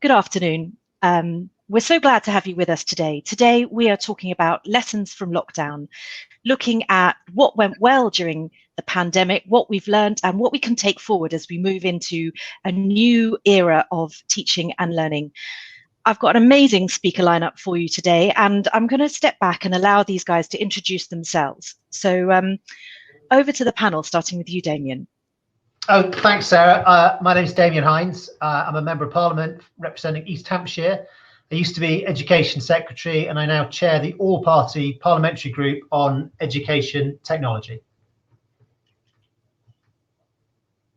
Good afternoon. We're so glad to have you with us today. Today, we are talking about lessons from lockdown, looking at what went well during the pandemic, what we've learned, and what we can take forward as we move into a new era of teaching and learning. I've got an amazing speaker lineup for you today, and I'm going to step back and allow these guys to introduce themselves. So over to the panel, starting with you, Damian. Oh, thanks, Sarah. My name is Damian Hinds. I'm a Member of Parliament representing East Hampshire. I used to be Education Secretary, and I now chair the all-party parliamentary group on education technology.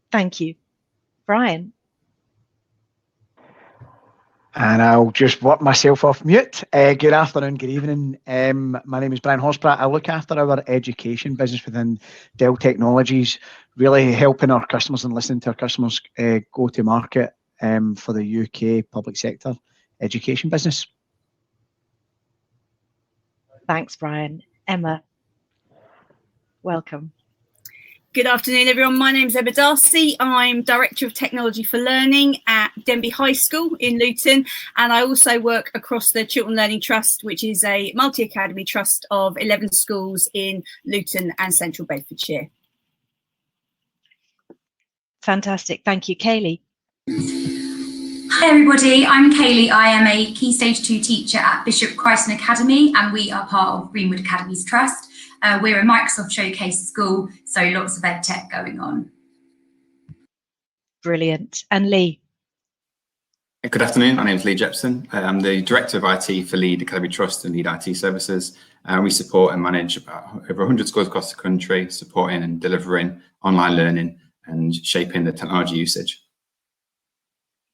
Thank you. Brian. And I'll just work myself off mute. Good afternoon, good evening. My name is Brian Horspratt. I look after our education business within Dell Technologies, really helping our customers and listening to our customers go to market for the UK public sector education business. Thanks, Brian. Emma, welcome. Good afternoon, everyone. My name is Emma Darcy. I'm Director of Technology for Learning at Denby High School in Luton, and I also work across the Chiltern Learning Trust, which is a multi-academy trust of 11 schools in Luton and Central Bedfordshire. Fantastic. Thank you. Kaylee. Hi everybody, I'm Kaylee. I am a Key Stage 2 teacher at Bishop Crichton Academy, and we are part of Greenwood Academies Trust. We're a Microsoft Showcase school, so lots of EdTech going on. Brilliant. And Lee? Good afternoon, my name is Lee Jepson. I'm the Director of IT for Lead Academy Trust and Lead IT Services. We support and manage about over 100 schools across the country, supporting and delivering online learning and shaping the technology usage.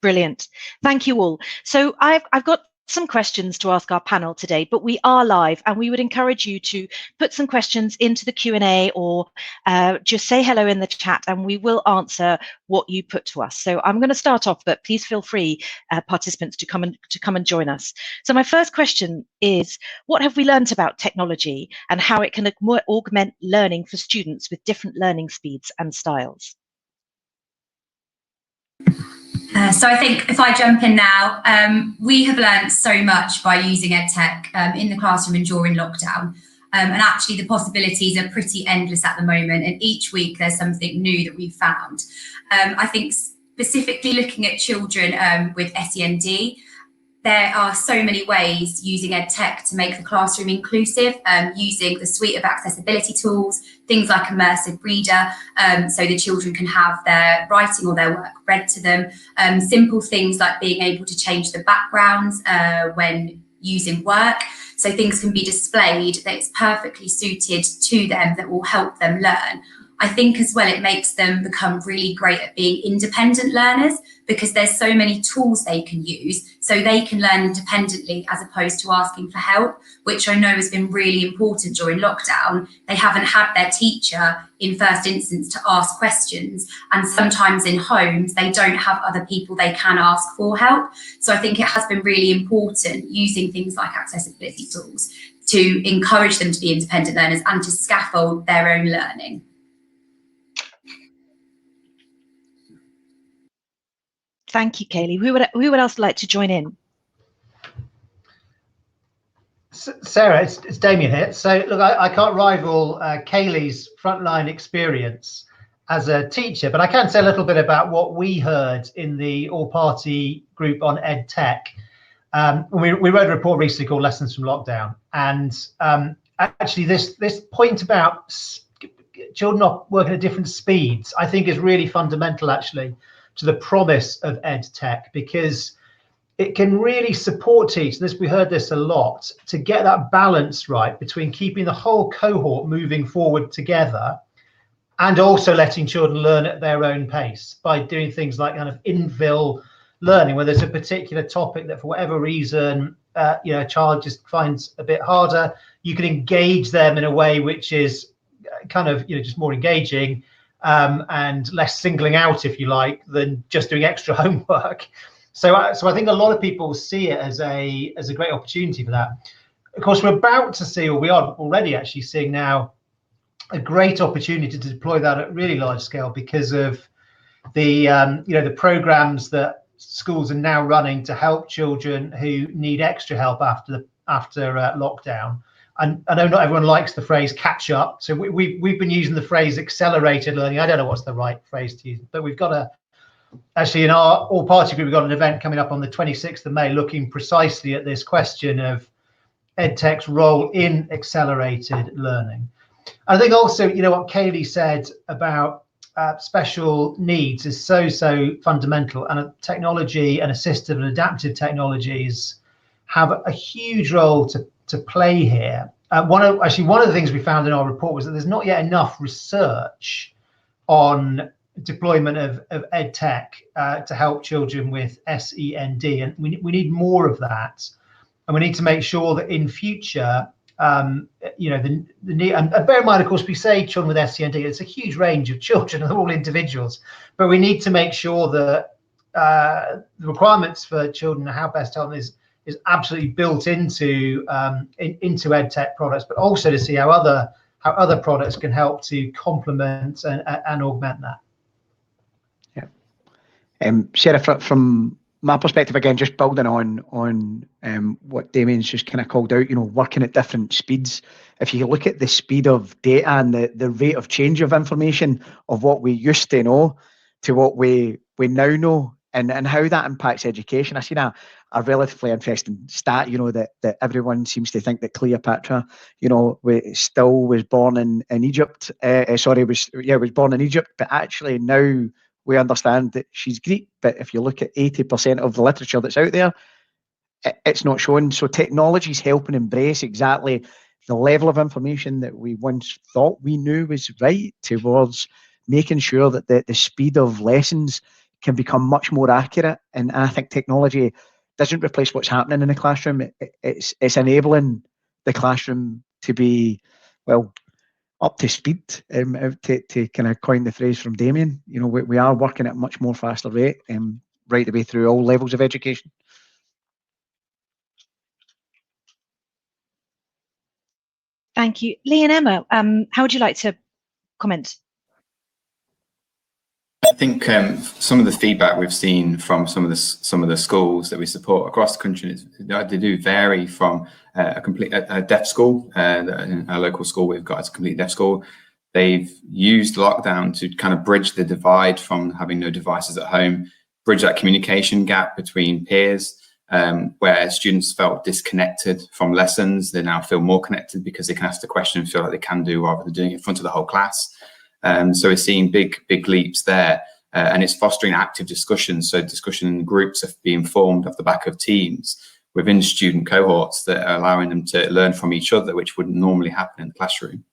Brilliant. Thank you all. So I've got some questions to ask our panel today, but we are live and we would encourage you to put some questions into the Q&A or just say hello in the chat and we will answer what you put to us. So I'm going to start off, but please feel free, participants, to come and join us. So my first question is, what have we learned about technology and how it can augment learning for students with different learning speeds and styles? So I think if I jump in now, we have learned so much by using EdTech in the classroom and during lockdown. And actually the possibilities are pretty endless at the moment. And each week there's something new that we've found. I think specifically looking at children with SEND, there are so many ways using EdTech to make the classroom inclusive, using the suite of accessibility tools, things like immersive reader, so the children can have their writing or their work read to them. Simple things like being able to change the backgrounds when using work, so things can be displayed that's perfectly suited to them that will help them learn. I think as well it makes them become really great at being independent learners because there's so many tools they can use so they can learn independently as opposed to asking for help, which I know has been really important during lockdown. They haven't had their teacher in first instance to ask questions, and sometimes in homes they don't have other people they can ask for help. So I think it has been really important using things like accessibility tools to encourage them to be independent learners and to scaffold their own learning. Thank you, Kaylee. Who would else like to join in? Sarah, it's Damian here. So look, I can't rival Kaylee's frontline experience as a teacher, but I can say a little bit about what we heard in the all-party group on EdTech. We wrote a report recently called Lessons from Lockdown, and actually this point about children not working at different speeds, I think is really fundamental actually to the promise of EdTech, because it can really support teachers. We heard this a lot, to get that balance right between keeping the whole cohort moving forward together and also letting children learn at their own pace by doing things like kind of infill learning, where there's a particular topic that for whatever reason a child just finds a bit harder. You can engage them in a way which is kind of just more engaging and less singling out, if you like, than just doing extra homework. So I think a lot of people see it as a great opportunity for that. Of course, we're about to see, or we are already actually seeing now, a great opportunity to deploy that at really large scale because of the the programs that schools are now running to help children who need extra help after lockdown. And I know not everyone likes the phrase catch up, so we've been using the phrase accelerated learning. I don't know what's the right phrase to use, but we've got actually in our all party group, we've got an event coming up on the 26th of May looking precisely at this question of EdTech's role in accelerated learning. I think also, you know, what Kaylee said about special needs is so fundamental, and technology and assistive and adaptive technologies have a huge role to play here. One of the things we found in our report was that there's not yet enough research on deployment of EdTech to help children with SEND, and we need more of that, and we need to make sure that in future, you know, the need, and bear in mind, of course, we say children with SEND, it's a huge range of children, they're all individuals, but we need to make sure that the requirements for children and how best to help them is absolutely built into EdTech products, but also to see how other products can help to complement and augment that. Yeah. Sarah, from my perspective, again, just building on what Damian's just kind of called out, you know, working at different speeds. If you look at the speed of data and the rate of change of information of what we used to know to what we now know, and how that impacts education. I've seen a relatively interesting stat, you know, that everyone seems to think that Cleopatra, you know, was born in Egypt. Was born in Egypt, but actually now we understand that she's Greek. But if you look at 80% of the literature that's out there, it's not shown. So technology is helping embrace exactly the level of information that we once thought we knew was right, towards making sure that the speed of lessons can become much more accurate. And I think technology doesn't replace what's happening in the classroom. It's enabling the classroom to be, well, up to speed, to kind of coin the phrase from Damian. You know, we are working at a much more faster rate, right the way through all levels of education. Thank you. Lee and Emma, how would you like to comment? I think some of the feedback we've seen from some of the schools that we support across the country, they do vary from a deaf school. In our local school we've got, it's a complete deaf school. They've used lockdown to kind of bridge the divide from having no devices at home, bridge that communication gap between peers, where students felt disconnected from lessons. They now feel more connected because they can ask the question and feel like they can do rather than doing it in front of the whole class. So we're seeing big leaps there, and it's fostering active discussion. So discussion groups are being formed off the back of teams within student cohorts that are allowing them to learn from each other, which wouldn't normally happen in the classroom.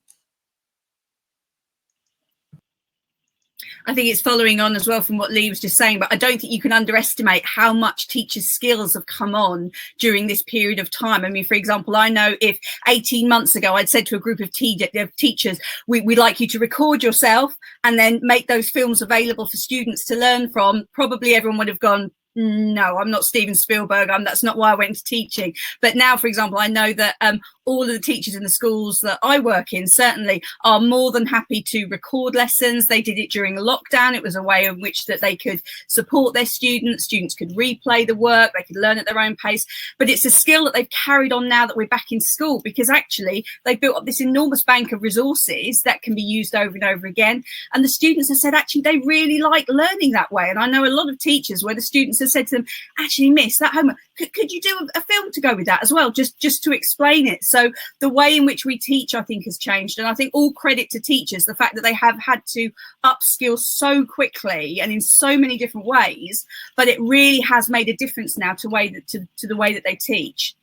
I think it's following on as well from what Lee was just saying, but I don't think you can underestimate how much teachers' skills have come on during this period of time. I mean, for example, I know if 18 months ago I'd said to a group of teachers, we'd like you to record yourself and then make those films available for students to learn from, probably everyone would have gone, no, I'm not Steven Spielberg. That's not why I went into teaching. But now, for example, I know that all of the teachers in the schools that I work in certainly are more than happy to record lessons. They did it during lockdown. It was a way in which that they could support their students. Students could replay the work. They could learn at their own pace. But it's a skill that they've carried on now that we're back in school, because actually they've built up this enormous bank of resources that can be used over and over again. And the students have said, actually, they really like learning that way. And I know a lot of teachers where the students have said to them, actually, miss that homework. Could you do a film to go with that as well, just to explain it? So the way in which we teach, I think, has changed. And I think all credit to teachers, the fact that they have had to upskill so quickly and in so many different ways, but it really has made a difference now to the way that they teach.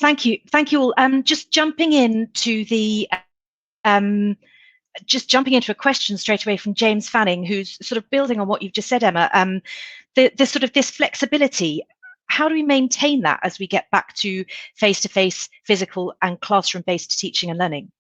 Thank you all. Just jumping into a question straight away from James Fanning, who's sort of building on what you've just said, Emma. This flexibility, how do we maintain that as we get back to face-to-face, physical and classroom-based teaching and learning?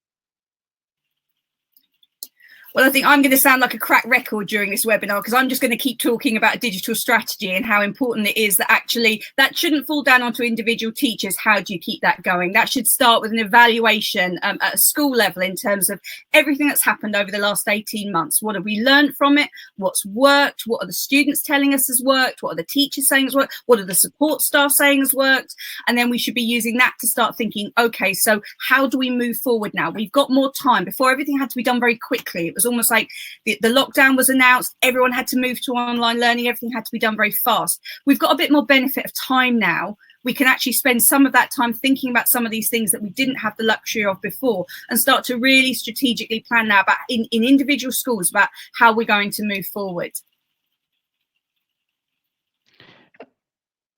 Well, I think I'm going to sound like a cracked record during this webinar, because I'm just going to keep talking about digital strategy and how important it is that actually that shouldn't fall down onto individual teachers. How do you keep that going? That should start with an evaluation at a school level in terms of everything that's happened over the last 18 months. What have we learned from it? What's worked? What are the students telling us has worked? What are the teachers saying has worked? What are the support staff saying has worked? And then we should be using that to start thinking, okay, so how do we move forward now? We've got more time. Before, everything had to be done very quickly. It was almost like the lockdown was announced, everyone had to move to online learning, everything had to be done very fast. We've got a bit more benefit of time now. We can actually spend some of that time thinking about some of these things that we didn't have the luxury of before, and start to really strategically plan now about in individual schools about how we're going to move forward.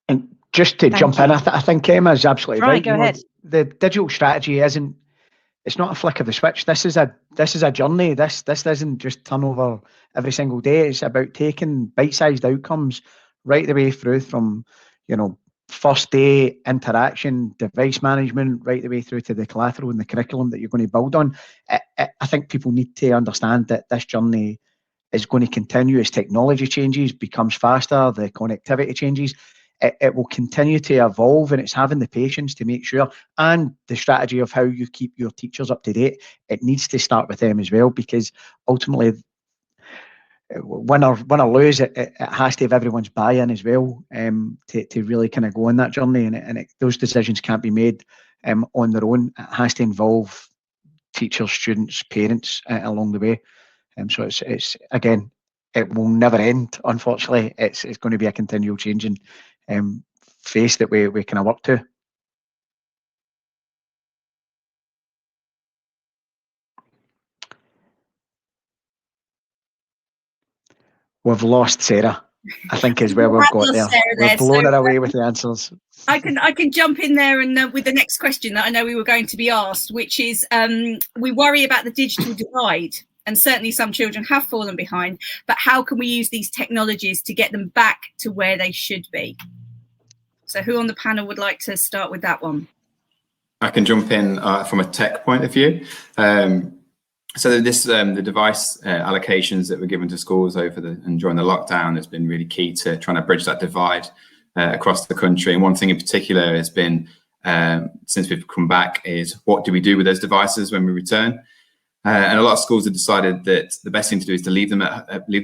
And just to jump in, I think Emma's absolutely right. Go ahead. The digital strategy it's not a flick of the switch. This is a journey. This doesn't just turn over every single day. It's about taking bite-sized outcomes right the way through from, first day interaction, device management, right the way through to the collateral and the curriculum that you're going to build on. I think people need to understand that this journey is going to continue as technology changes, becomes faster, the connectivity changes. It will continue to evolve, and it's having the patience to make sure, and the strategy of how you keep your teachers up to date. It needs to start with them as well, because ultimately, win or lose, it has to have everyone's buy-in as well, to really kind of go on that journey. And those decisions can't be made on their own. It has to involve teachers, students, parents along the way. So it's again, it will never end. Unfortunately, it's going to be a continual changing face that we kind of work to. We've lost Sarah, I think, is where we've got there. We've blown her away with the answers. I can jump in there and with the next question that I know we were going to be asked, which is we worry about the digital divide, and certainly some children have fallen behind, but how can we use these technologies to get them back to where they should be? So who on the panel would like to start with that one? I can jump in from a tech point of view. So this the device allocations that were given to schools and during the lockdown has been really key to trying to bridge that divide across the country. And one thing in particular has been, since we've come back, is what do we do with those devices when we return? And a lot of schools have decided that the best thing to do is to leave them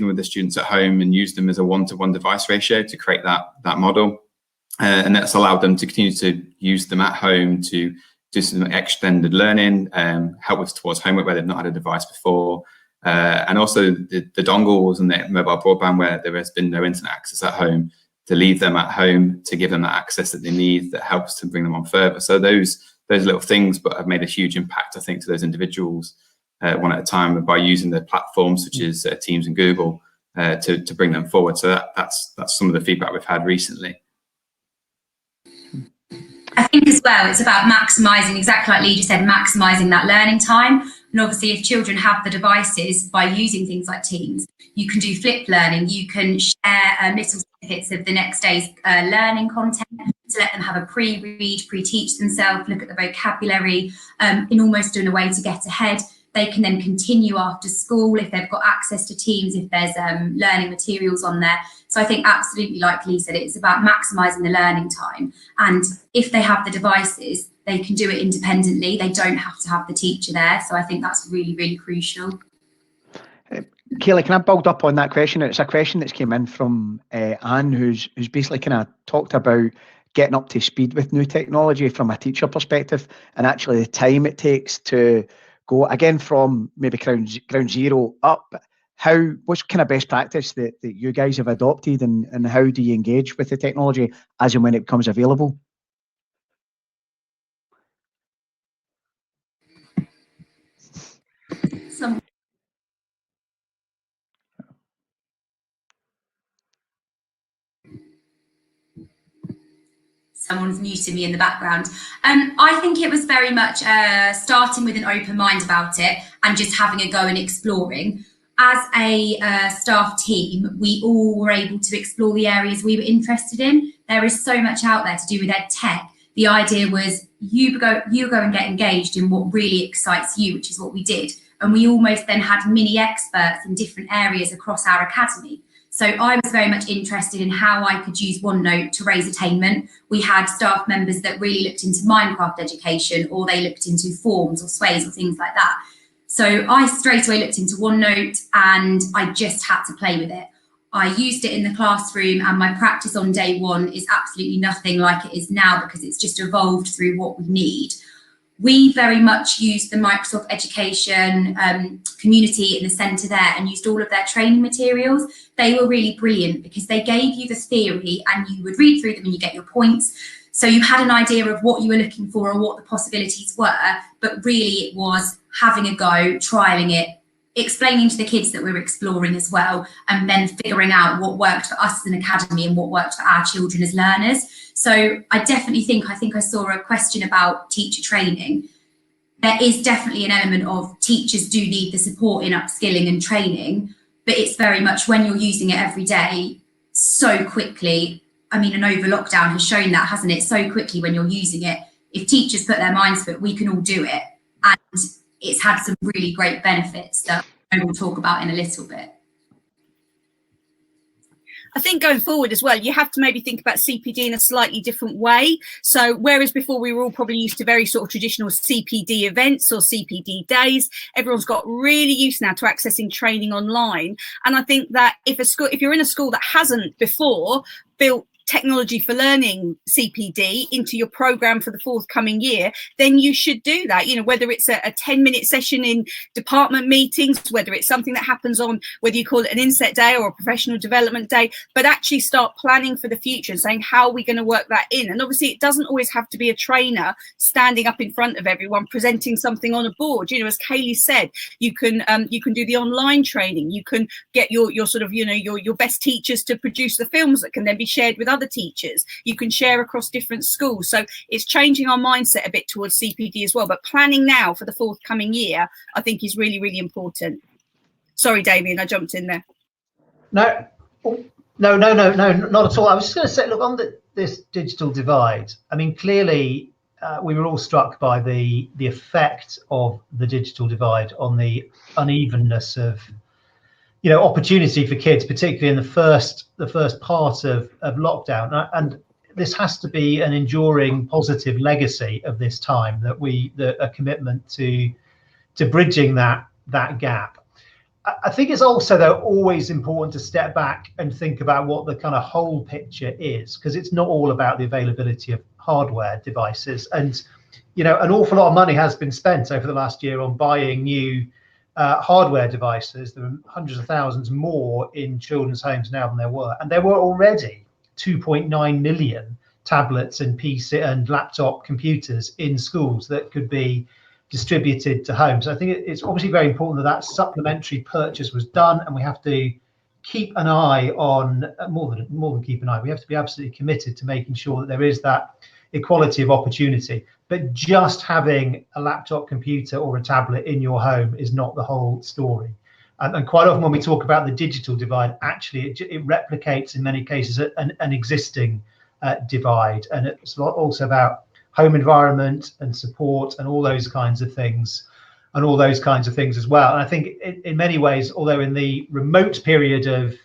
with the students at home and use them as a 1-to-1 device ratio to create that model. And that's allowed them to continue to use them at home to do some extended learning, help with towards homework where they've not had a device before, and also the dongles and the mobile broadband where there has been no internet access at home, to leave them at home to give them that access that they need that helps to bring them on further. So those little things, but have made a huge impact, I think, to those individuals one at a time by using the platforms such as Teams and Google to bring them forward. So that's some of the feedback we've had recently. I think as well, it's about maximising, exactly like Lee just said, maximising that learning time. And obviously, if children have the devices, by using things like Teams, you can do flipped learning. You can share little snippets of the next day's learning content to let them have a pre-read, pre-teach themselves, look at the vocabulary in almost in a way to get ahead. They can then continue after school if they've got access to Teams, if there's learning materials on there. So I think absolutely, like Lee said, it's about maximising the learning time. And if they have the devices, they can do it independently. They don't have to have the teacher there. So I think that's really, really crucial. Kayla, can I build up on that question? It's a question that's came in from Anne, who's basically kind of talked about getting up to speed with new technology from a teacher perspective, and actually the time it takes to go again from maybe ground zero up. What's kind of best practice that you guys have adopted, and how do you engage with the technology as and when it becomes available? Someone's muted me in the background. I think it was very much starting with an open mind about it and just having a go and exploring. As a staff team, we all were able to explore the areas we were interested in. There is so much out there to do with EdTech. The idea was you go and get engaged in what really excites you, which is what we did. and we almost then had mini experts in different areas across our academy. So I was very much interested in how I could use OneNote to raise attainment. We had staff members that really looked into Minecraft education, or they looked into forms or sways or things like that. So I straight away looked into OneNote, and I just had to play with it. I used it in the classroom, and my practice on day one is absolutely nothing like it is now, because it's just evolved through what we need. We very much used the Microsoft Education community in the centre there, and used all of their training materials. They were really brilliant because they gave you the theory and you would read through them and you get your points. So you had an idea of what you were looking for and what the possibilities were, but really it was having a go, trialling it, explaining to the kids that we were exploring as well, and then figuring out what worked for us as an academy and what worked for our children as learners. So I definitely think I saw a question about teacher training. There is definitely an element of teachers do need the support in upskilling and training, but it's very much when you're using it every day so quickly. I mean, and over lockdown has shown that, hasn't it? So quickly when you're using it, if teachers put their minds to it, we can all do it. And it's had some really great benefits that I will talk about in a little bit. I think going forward as well, you have to maybe think about CPD in a slightly different way. So whereas before we were all probably used to very sort of traditional CPD events or CPD days, everyone's got really used now to accessing training online. And I think that if you're in a school that hasn't before built Technology for Learning CPD into your program for the forthcoming year, then you should do that. You know, whether it's a 10-minute session in department meetings, whether it's something that happens on, whether you call it an inset day or a professional development day, but actually start planning for the future and saying, how are we going to work that in? And obviously it doesn't always have to be a trainer standing up in front of everyone presenting something on a board. You know, as Kaylee said, you can do the online training. You can get your sort of, you know, your best teachers to produce the films that can then be shared with other teachers. You can share across different schools. So it's changing our mindset a bit towards CPD as well. But planning now for the forthcoming year, I think, is really, really important. Sorry, Damian, I jumped in there. No, not at all. I was just going to say, look, on this digital divide, I mean, clearly we were all struck by the effect of the digital divide on the unevenness of, you know, opportunity for kids, particularly in the first part of lockdown. And this has to be an enduring positive legacy of this time, that a commitment to bridging that gap. I think it's also, though, always important to step back and think about what the kind of whole picture is, because it's not all about the availability of hardware devices. And, you know, an awful lot of money has been spent over the last year on buying new hardware devices. There are hundreds of thousands more in children's homes now than there were, and there were already 2.9 million tablets and PC and laptop computers in schools that could be distributed to homes. So I think it's obviously very important that supplementary purchase was done, and we have to keep an eye on more than keep an eye. We have to be absolutely committed to making sure that there is that equality of opportunity. But just having a laptop computer or a tablet in your home is not the whole story. And quite often when we talk about the digital divide, actually it replicates in many cases an existing divide. And it's also about home environment and support and all those kinds of things as well. And I think in many ways, although in the remote period of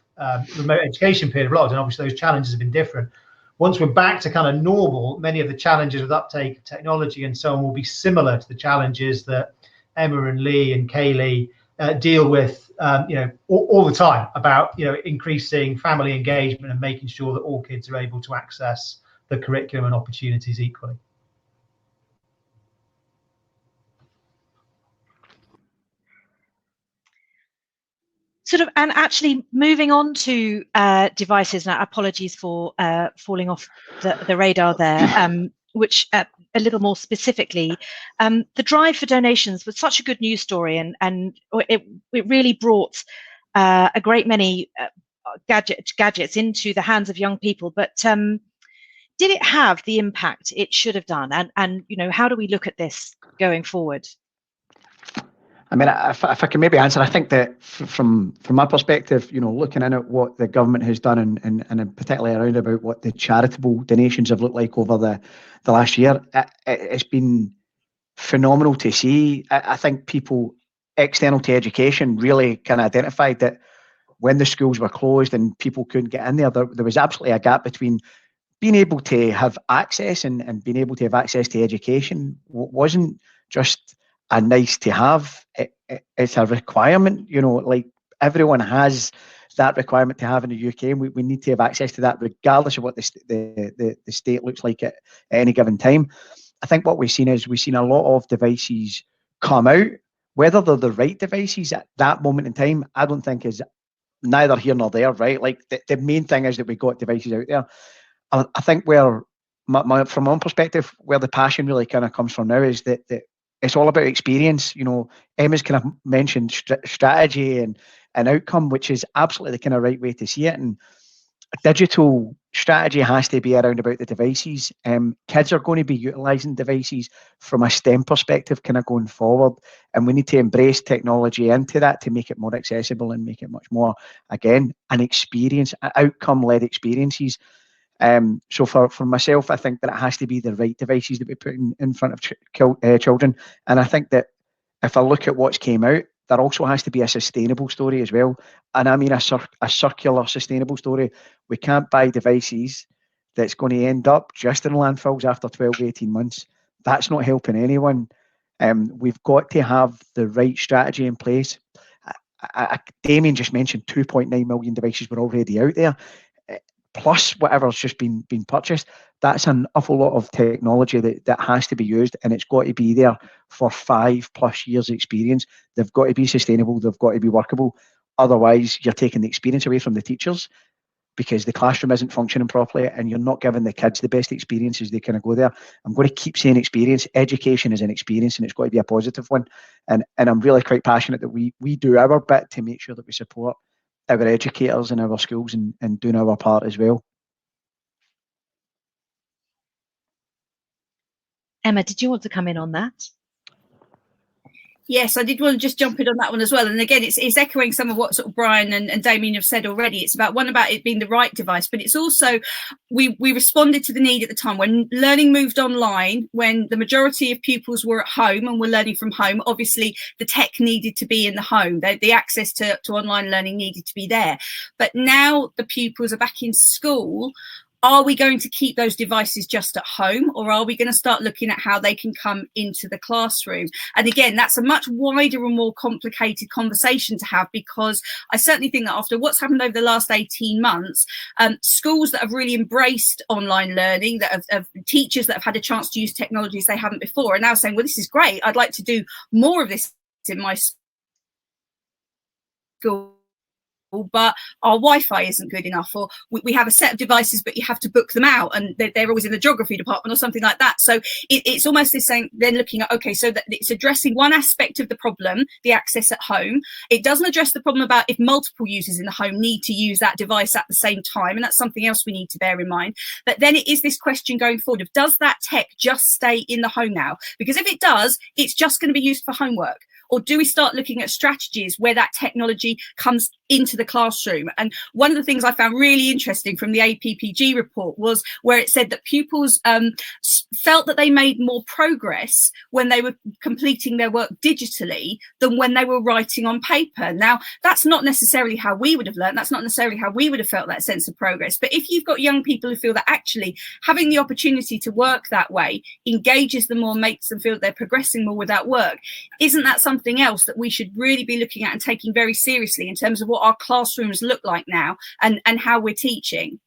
remote education period of lockdown, obviously those challenges have been different. Once we're back to kind of normal, many of the challenges with uptake of technology and so on will be similar to the challenges that Emma and Lee and Kaylee deal with, you know, all the time, about, you know, increasing family engagement and making sure that all kids are able to access the curriculum and opportunities equally. Sort of, and actually moving on to devices, now apologies for falling off the radar there, which a little more specifically, the drive for donations was such a good news story, and it really brought a great many gadgets into the hands of young people. But did it have the impact it should have done? And you know, how do we look at this going forward? I mean, if I can maybe answer, I think that from my perspective, you know, looking in at what the government has done and particularly around about what the charitable donations have looked like over the last year, it's been phenomenal to see. I think people external to education really kind of identified that when the schools were closed and people couldn't get in there, there was absolutely a gap between being able to have access and being able to have access to education. Wasn't just a nice to have, it's a requirement, you know, like everyone has that requirement to have in the UK, and we need to have access to that regardless of what the state looks like at any given time. I think what we've seen is we've seen a lot of devices come out. Whether they're the right devices at that moment in time, I don't think is neither here nor there, right? Like the main thing is that we got devices out there. I think where from my own perspective, where the passion really kind of comes from now is that it's all about experience. You know, Emma's kind of mentioned strategy and outcome, which is absolutely the kind of right way to see it. And digital strategy has to be around about the devices. Kids are going to be utilising devices from a STEM perspective kind of going forward, and we need to embrace technology into that to make it more accessible and make it much more, again, an experience, outcome-led experiences. So for myself, I think that it has to be the right devices that we put in front of children. And I think that if I look at what's came out, there also has to be a sustainable story as well. And I mean a circular sustainable story. We can't buy devices that's going to end up just in landfills after 12 to 18 months. That's not helping anyone. We've got to have the right strategy in place. Damian just mentioned 2.9 million devices were already out there, plus whatever's just been purchased. That's an awful lot of technology that has to be used, and it's got to be there for 5+ years experience. They've got to be sustainable, they've got to be workable. Otherwise, you're taking the experience away from the teachers because the classroom isn't functioning properly, and you're not giving the kids the best experiences they kind of go there. I'm going to keep saying experience. Education is an experience, and it's got to be a positive one. And I'm really quite passionate that we do our bit to make sure that we support our educators and our schools and doing our part as well. Emma, did you want to come in on that? Yes, I did want to just jump in on that one as well. And again, it's echoing some of what sort of Brian and Damian have said already. It's about it being the right device, but it's also we responded to the need at the time when learning moved online, when the majority of pupils were at home and were learning from home. Obviously, the tech needed to be in the home. The access to online learning needed to be there. But now the pupils are back in school. Are we going to keep those devices just at home, or are we going to start looking at how they can come into the classroom? And again, that's a much wider and more complicated conversation to have, because I certainly think that after what's happened over the last 18 months, schools that have really embraced online learning, that have teachers that have had a chance to use technologies they haven't before, are now saying, well, this is great. I'd like to do more of this in my school, but our Wi-Fi isn't good enough, or we have a set of devices but you have to book them out and they're always in the geography department or something like that. So it's almost this saying, then looking at, okay, so that it's addressing one aspect of the problem, the access at home. It doesn't address the problem about if multiple users in the home need to use that device at the same time, and that's something else we need to bear in mind. But then it is this question going forward of, does that tech just stay in the home now? Because if it does, it's just going to be used for homework. Or do we start looking at strategies where that technology comes into the classroom? And one of the things I found really interesting from the APPG report was where it said that pupils felt that they made more progress when they were completing their work digitally than when they were writing on paper. Now, that's not necessarily how we would have learned. That's not necessarily how we would have felt that sense of progress. But if you've got young people who feel that actually having the opportunity to work that way engages them more, makes them feel that they're progressing more with that work, isn't that something else that we should really be looking at and taking very seriously in terms of what our classrooms look like now and how we're teaching?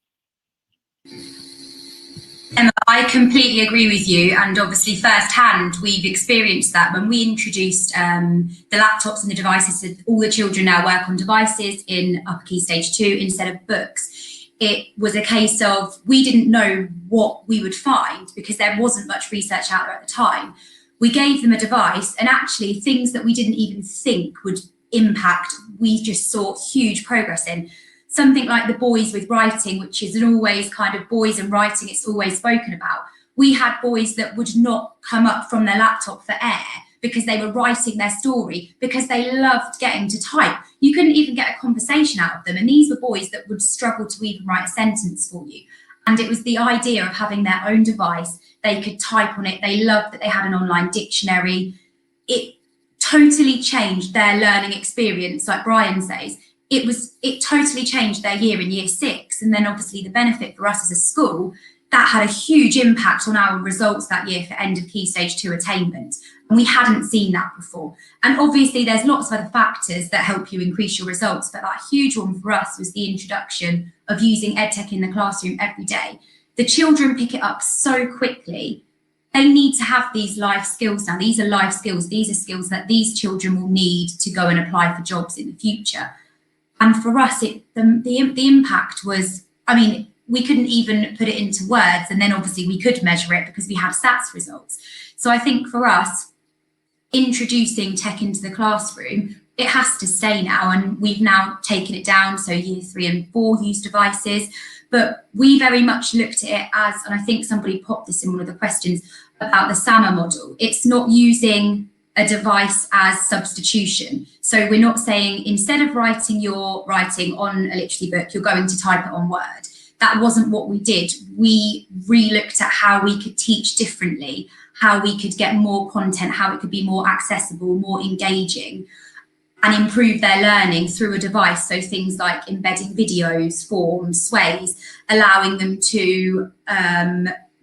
Emma, I completely agree with you, and obviously firsthand we've experienced that when we introduced the laptops and the devices. So all the children now work on devices in upper key stage 2 instead of books. It was a case of we didn't know what we would find because there wasn't much research out there at the time. We gave them a device, and actually things that we didn't even think would impact, we just saw huge progress in. Something like the boys with writing, which is always kind of boys and writing, it's always spoken about. We had boys that would not come up from their laptop for air because they were writing their story, because they loved getting to type. You couldn't even get a conversation out of them. And these were boys that would struggle to even write a sentence for you. And it was the idea of having their own device. They could type on it. They loved that they had an online dictionary. It totally changed their learning experience. Like Brian says, it totally changed their year in year 6. And then obviously the benefit for us as a school, that had a huge impact on our results that year for end of Key Stage 2 attainment. And we hadn't seen that before. And obviously there's lots of other factors that help you increase your results, but that huge one for us was the introduction of using EdTech in the classroom every day. The children pick it up so quickly. They need to have these life skills now. These are life skills. These are skills that these children will need to go and apply for jobs in the future. And for us, the impact was, I mean, we couldn't even put it into words, and then obviously we could measure it because we have stats results. So I think for us, introducing tech into the classroom, it has to stay now, and we've now taken it down, so year 3 and 4 use devices, but we very much looked at it as, and I think somebody popped this in one of the questions about the SAMA model. It's not using a device as substitution. So we're not saying instead of writing your writing on a literacy book, you're going to type it on Word. That wasn't what we did. We re-looked at how we could teach differently, how we could get more content, how it could be more accessible, more engaging, and improve their learning through a device. So things like embedding videos, forms, sways, allowing them to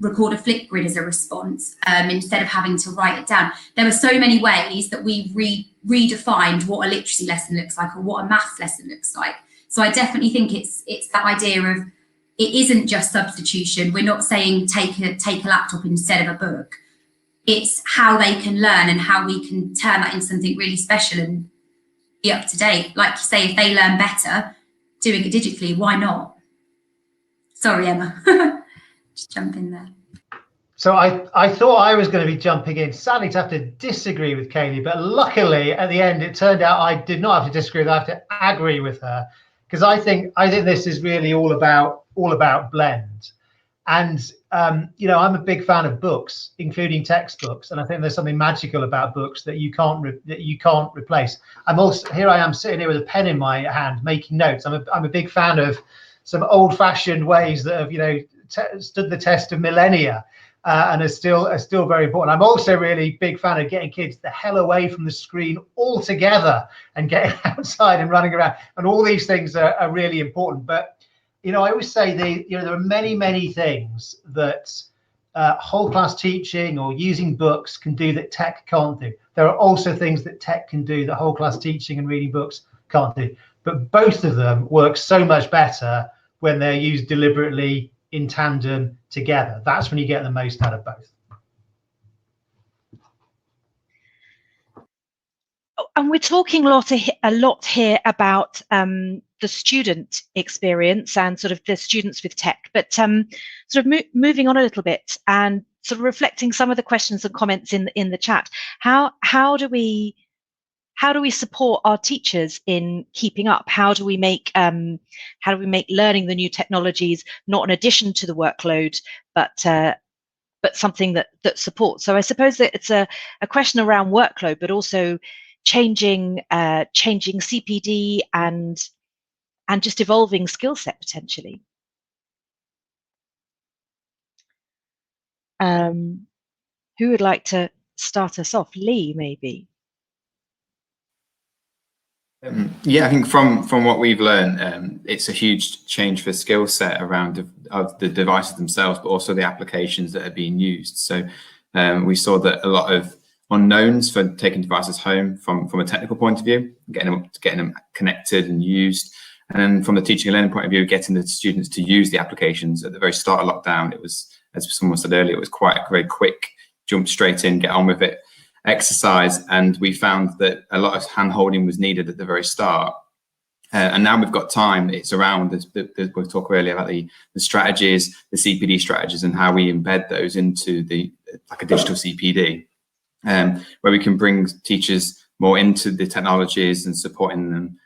record a Flipgrid as a response instead of having to write it down. There were so many ways that we redefined what a literacy lesson looks like or what a maths lesson looks like. So I definitely think it's that idea of, it isn't just substitution. We're not saying take a laptop instead of a book. It's how they can learn and how we can turn that into something really special and be up to date. Like you say, if they learn better doing it digitally, why not? Sorry, Emma. Just jump in there. So I thought I was going to be jumping in, sadly to have to disagree with Kaylee, but luckily at the end it turned out I did not have to disagree, I have to agree with her, because I think this is really all about blend. And you know, I'm a big fan of books, including textbooks, and I think there's something magical about books that you can't replace. I'm sitting here with a pen in my hand making notes. I'm a big fan of some old-fashioned ways that have, you know, stood the test of millennia and are still very important. I'm also really big fan of getting kids the hell away from the screen altogether and getting outside and running around, and all these things are really important. But you know, I always say there are many things that whole class teaching or using books can do that tech can't do. There are also things that tech can do that whole class teaching and reading books can't do. But both of them work so much better when they're used deliberately in tandem together. That's when you get the most out of both. And we're talking a lot here about the student experience and sort of the students with tech, but sort of moving on a little bit and sort of reflecting some of the questions and comments in the chat. How do we support our teachers in keeping up? How do we make learning the new technologies not an addition to the workload, but something that supports? So I suppose that it's a question around workload, but also changing CPD and just evolving skill set potentially. Who would like to start us off? Lee, maybe. Yeah, I think from what we've learned, it's a huge change for skill set around of the devices themselves, but also the applications that are being used. So we saw that a lot of unknowns for taking devices home from a technical point of view, getting them connected and used. And then from the teaching and learning point of view, getting the students to use the applications. At the very start of lockdown, it was, as someone said earlier, it was quite a very quick jump straight in, get on with it exercise. And we found that a lot of hand-holding was needed at the very start. And now we've got time. It's around, we'll talk earlier about the strategies, the Cpd strategies, and how we embed those into like a digital Cpd. Where we can bring teachers more into the technologies and supporting them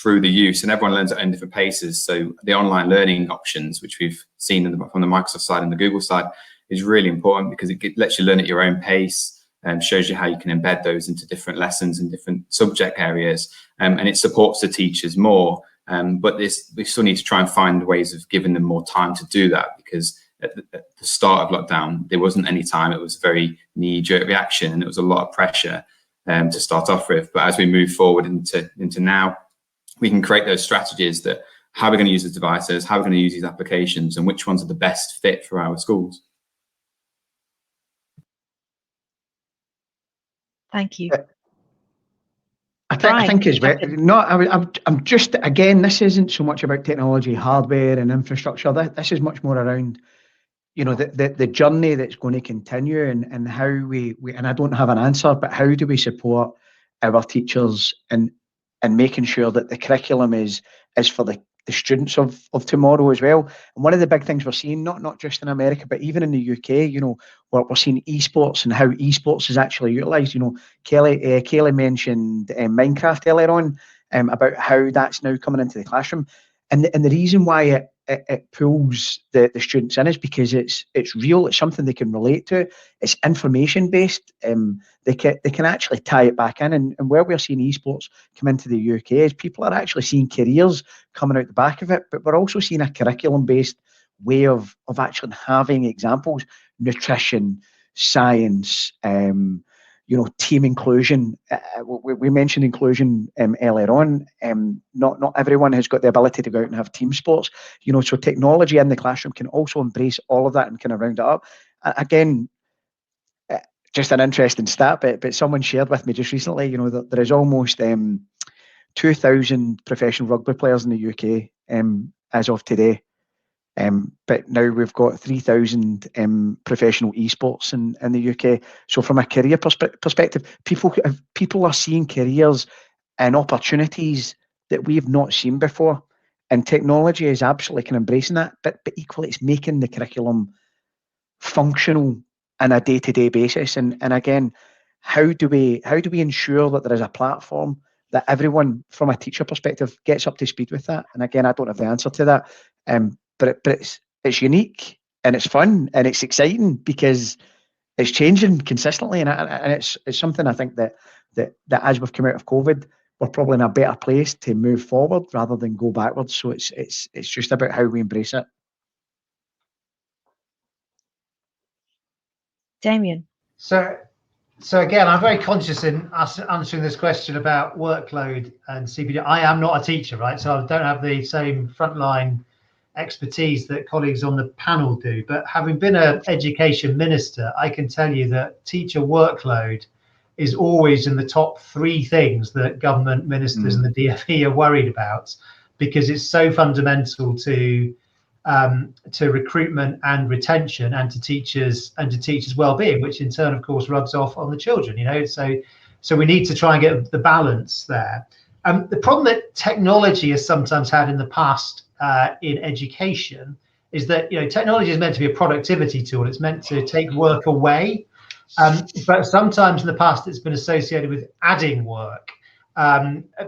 through the use, and everyone learns at own different paces. So the online learning options, which we've seen from the Microsoft side and the Google side, is really important because it lets you learn at your own pace and shows you how you can embed those into different lessons and different subject areas, and it supports the teachers more. But we still need to try and find ways of giving them more time to do that, because at the start of lockdown, there wasn't any time. It was very knee-jerk reaction, and it was a lot of pressure. to start off with. But as we move forward into now, we can create those strategies that how we're going to use the devices, how we're going to use these applications, and which ones are the best fit for our schools. Thank you. I think as well. No, I'm just, again, this isn't so much about technology, hardware, and infrastructure. This is much more around, you know, the journey that's going to continue, and how we and I don't have an answer, but how do we support our teachers and making sure that the curriculum is for the students of tomorrow as well. And one of the big things we're seeing, not just in America, but even in the UK, you know, we're seeing esports and how esports is actually utilised. You know, Kelly mentioned Minecraft earlier on, about how that's now coming into the classroom, and the reason why it pulls the students in is because it's real. It's something they can relate to. It's information based. They can actually tie it back in, and where we're seeing esports come into the UK is people are actually seeing careers coming out the back of it, but we're also seeing a curriculum based way of actually having examples, nutrition, science, you know, team inclusion. We mentioned inclusion earlier on. Not everyone has got the ability to go out and have team sports. You know, so technology in the classroom can also embrace all of that and kind of round it up. Again, just an interesting stat, but someone shared with me just recently, you know, that there is almost 2,000 professional rugby players in the UK as of today. But now we've got 3,000 professional esports in the UK. So from a career perspective, people are seeing careers and opportunities that we've not seen before. And technology is absolutely kind of embracing that, but equally it's making the curriculum functional on a day-to-day basis. And again, how do we ensure that there is a platform that everyone from a teacher perspective gets up to speed with that? And again, I don't have the answer to that. But it's unique and it's fun and it's exciting because it's changing consistently, and it's something I think that as we've come out of COVID, we're probably in a better place to move forward rather than go backwards. So it's just about how we embrace it. Damian. So again, I'm very conscious in us answering this question about workload and CPD. I am not a teacher, right? So I don't have the same frontline expertise that colleagues on the panel do. But having been an education minister, I can tell you that teacher workload is always in the top 3 things that government ministers and the DfE are worried about, because it's so fundamental to recruitment and retention, and to teachers' well-being, which in turn, of course, rubs off on the children. You know, so we need to try and get the balance there. The problem that technology has sometimes had in the past in education is that, you know, technology is meant to be a productivity tool. It's meant to take work away, but sometimes in the past it's been associated with adding work.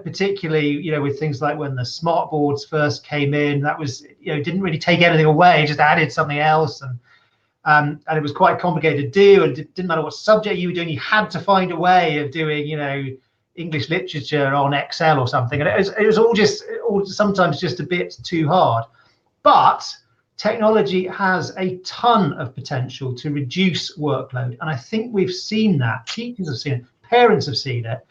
Particularly, you know, with things like when the smart boards first came in, that was, you know, didn't really take anything away, just added something else, and it was quite complicated to do, and it didn't matter what subject you were doing, you had to find a way of doing, you know, English literature on Excel or something, and it was all sometimes just a bit too hard. But technology has a ton of potential to reduce workload, and I think we've seen that. Teachers have seen it, parents have seen it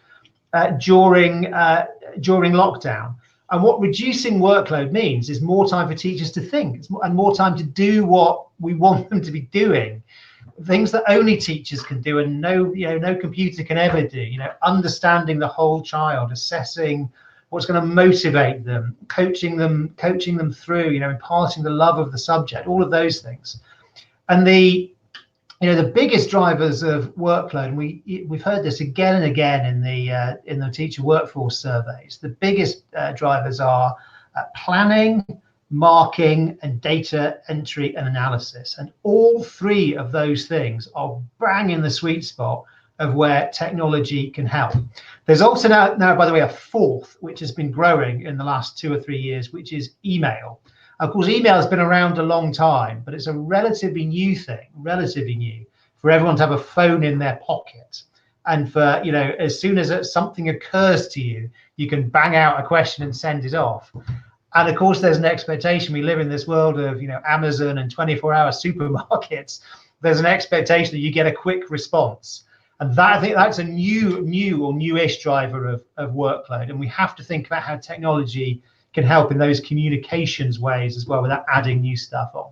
during lockdown. And what reducing workload means is more time for teachers to think, and more time to do what we want them to be doing, things that only teachers can do and no computer can ever do. You know, understanding the whole child, assessing what's going to motivate them, coaching them through, you know, imparting the love of the subject, all of those things. And the biggest drivers of workload, and we've heard this again and again in the teacher workforce surveys, the biggest drivers are planning, marking, and data entry and analysis. And all 3 of those things are bang in the sweet spot of where technology can help. There's also now, by the way, a 4th, which has been growing in the last 2 or 3 years, which is email. Of course, email has been around a long time, but it's a relatively new for everyone to have a phone in their pocket. And for, you know, as soon as something occurs to you, you can bang out a question and send it off. And of course, there's an expectation. We live in this world of, you know, Amazon and 24-hour supermarkets. There's an expectation that you get a quick response. And that, I think that's a new or newish driver of workload. And we have to think about how technology can help in those communications ways as well, without adding new stuff on.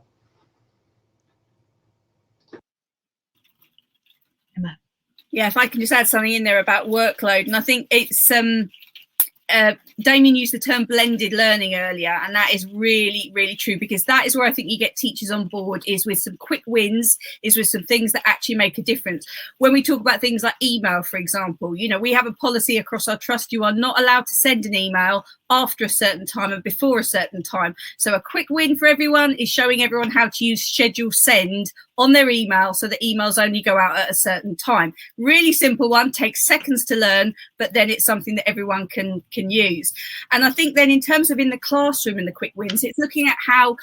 Yeah, if I can just add something in there about workload, and I think it's Damian used the term blended learning earlier, and that is really, really true, because that is where I think you get teachers on board, is with some quick wins, is with some things that actually make a difference. When we talk about things like email, for example, you know, we have a policy across our trust: you are not allowed to send an email after a certain time and before a certain time. So a quick win for everyone is showing everyone how to use schedule send on their email, so that emails only go out at a certain time. Really simple one, takes seconds to learn, but then it's something that everyone can use. And I think then in terms of in the classroom and the quick wins, it's looking at how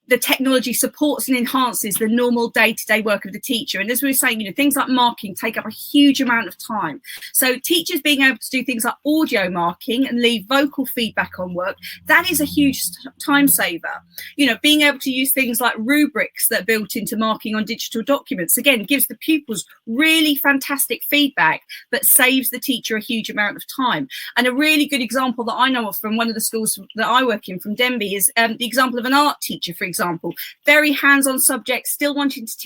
the technology supports and enhances the normal day-to-day work of the teacher. And as we were saying, you know, things like marking take up a huge amount of time. So teachers being able to do things like audio marking and leave vocal feedback on work, that is a huge time saver. You know, being able to use things like rubrics that are built into marking on digital documents, again, gives the pupils really fantastic feedback, but saves the teacher a huge amount of time. And a really good example that I know of from one of the schools that I work in, from Denby, is the example of an art teacher, for example. Very hands-on subject, still wanting to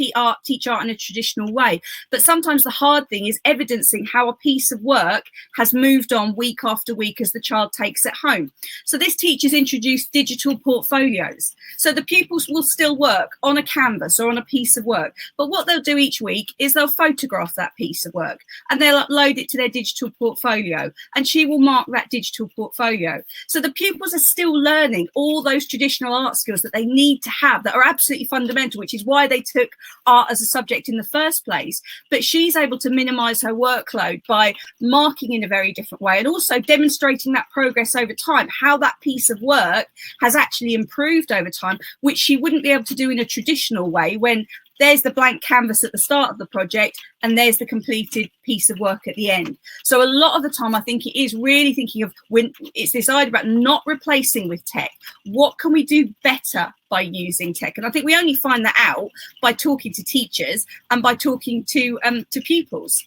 teach art in a traditional way. But sometimes the hard thing is evidencing how a piece of work has moved on week after week as the child takes it home. So this teacher's introduced digital portfolios. So the pupils will still work on a canvas or on a piece of work, but what they'll do each week is they'll photograph that piece of work and they'll upload it to their digital portfolio, and she will mark that digital portfolio. So the pupils are still learning all those traditional art skills that they need to have, that are absolutely fundamental, which is why they took art as a subject in the first place. But she's able to minimize her workload by marking in a very different way, and also demonstrating that progress over time, how that piece of work has actually improved over time, which she wouldn't be able to do in a traditional way, when there's the blank canvas at the start of the project and there's the completed piece of work at the end. So a lot of the time, I think it is really thinking of, when it's this idea about not replacing with tech, what can we do better by using tech? And I think we only find that out by talking to teachers and by talking to pupils.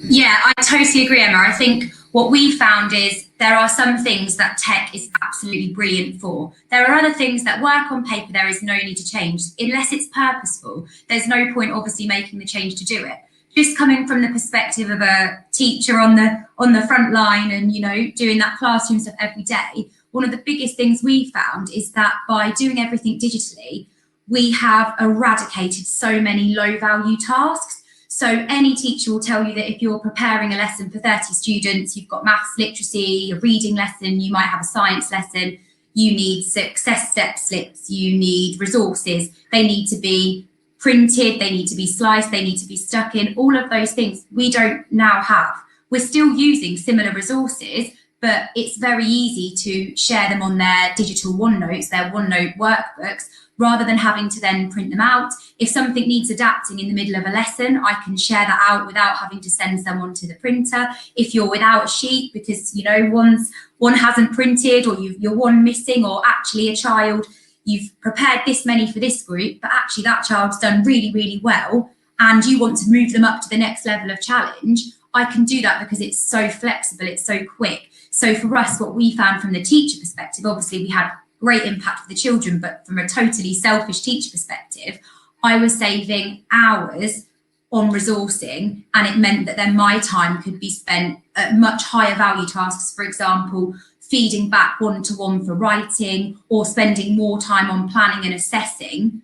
Yeah, I totally agree, Emma. I think what we found is there are some things that tech is absolutely brilliant for. There are other things that work on paper, there is no need to change. Unless it's purposeful, there's no point obviously making the change to do it. Just coming from the perspective of a teacher on the front line and, you know, doing that classroom stuff every day, one of the biggest things we found is that by doing everything digitally, we have eradicated so many low value tasks. So any teacher will tell you that if you're preparing a lesson for 30 students, you've got maths literacy, a reading lesson, you might have a science lesson, you need success step slips, you need resources, they need to be printed, they need to be sliced, they need to be stuck in, all of those things we don't now have. We're still using similar resources, but it's very easy to share them on their digital OneNotes, their OneNote workbooks, rather than having to then print them out. If something needs adapting in the middle of a lesson, I can share that out without having to send someone to the printer. If you're without a sheet because, you know, one hasn't printed, or you're one missing, or actually a child, you've prepared this many for this group, but actually that child's done really, really well, and you want to move them up to the next level of challenge, I can do that because it's so flexible, it's so quick. So for us, what we found from the teacher perspective, obviously we had great impact for the children, but from a totally selfish teacher perspective, I was saving hours on resourcing, and it meant that then my time could be spent at much higher value tasks, for example, feeding back one-to-one for writing, or spending more time on planning and assessing,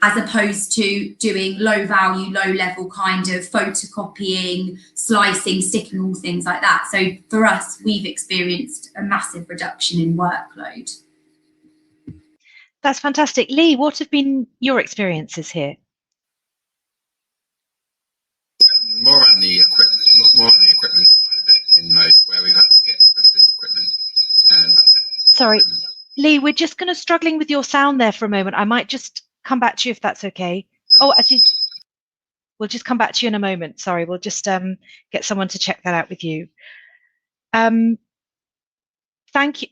as opposed to doing low value, low level kind of photocopying, slicing, sticking, all things like that. So for us, we've experienced a massive reduction in workload. That's fantastic. Lee, what have been your experiences here? More on the equipment side of it in most, where we've had to get specialist equipment. Sorry, Lee, we're just going to struggling with your sound there for a moment. I might just come back to you if that's okay. Oh, actually, we'll just come back to you in a moment. Sorry, we'll just get someone to check that out with you. Thank you.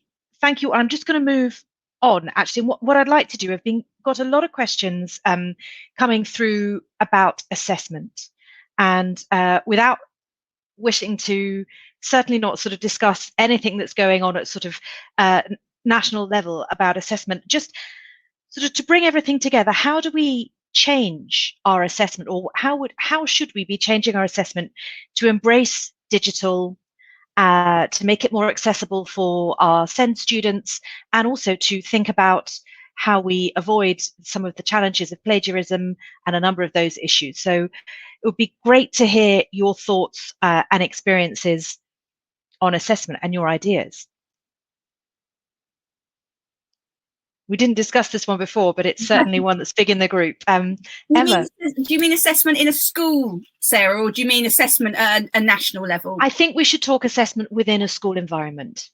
I'm just going to move on, actually, what I'd like to do, got a lot of questions coming through about assessment, and without wishing to certainly not sort of discuss anything that's going on at sort of national level about assessment, just sort of to bring everything together, how do we change our assessment, or how should we be changing our assessment to embrace digital, to make it more accessible for our SEND students, and also to think about how we avoid some of the challenges of plagiarism and a number of those issues. So it would be great to hear your thoughts and experiences on assessment and your ideas. We didn't discuss this one before, but it's certainly one that's big in the group. Emma. Do you mean assessment in a school, Sarah, or do you mean assessment at a national level? I think we should talk assessment within a school environment.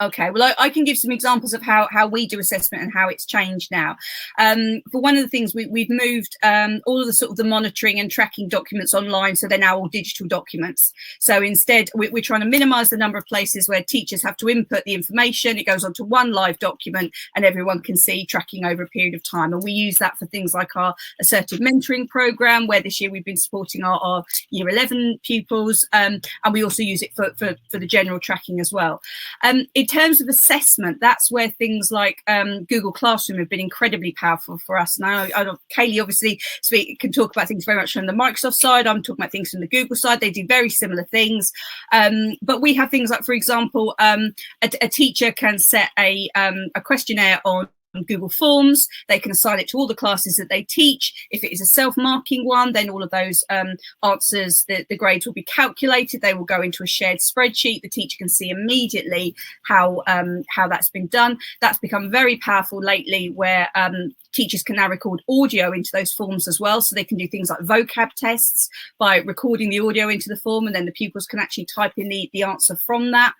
Okay, well, I can give some examples of how we do assessment and how it's changed now. For one of the things, we've moved all of the sort of the monitoring and tracking documents online, so they're now all digital documents. So instead, we're trying to minimise the number of places where teachers have to input the information. It goes onto one live document and everyone can see tracking over a period of time. And we use that for things like our assertive mentoring programme, where this year we've been supporting our Year 11 pupils, and we also use it for the general tracking as well. In terms of assessment, that's where things like Google Classroom have been incredibly powerful for us. Now, Kaylee obviously can talk about things very much from the Microsoft side. I'm talking about things from the Google side. They do very similar things. But we have things like, for example, a teacher can set a questionnaire on Google Forms. They can assign it to all the classes that they teach. If it is a self-marking one, then all of those answers, the grades will be calculated. They will go into a shared spreadsheet. The teacher can see immediately how that's been done. That's become very powerful lately, where teachers can now record audio into those forms as well. So they can do things like vocab tests by recording the audio into the form, and then the pupils can actually type in the answer from that.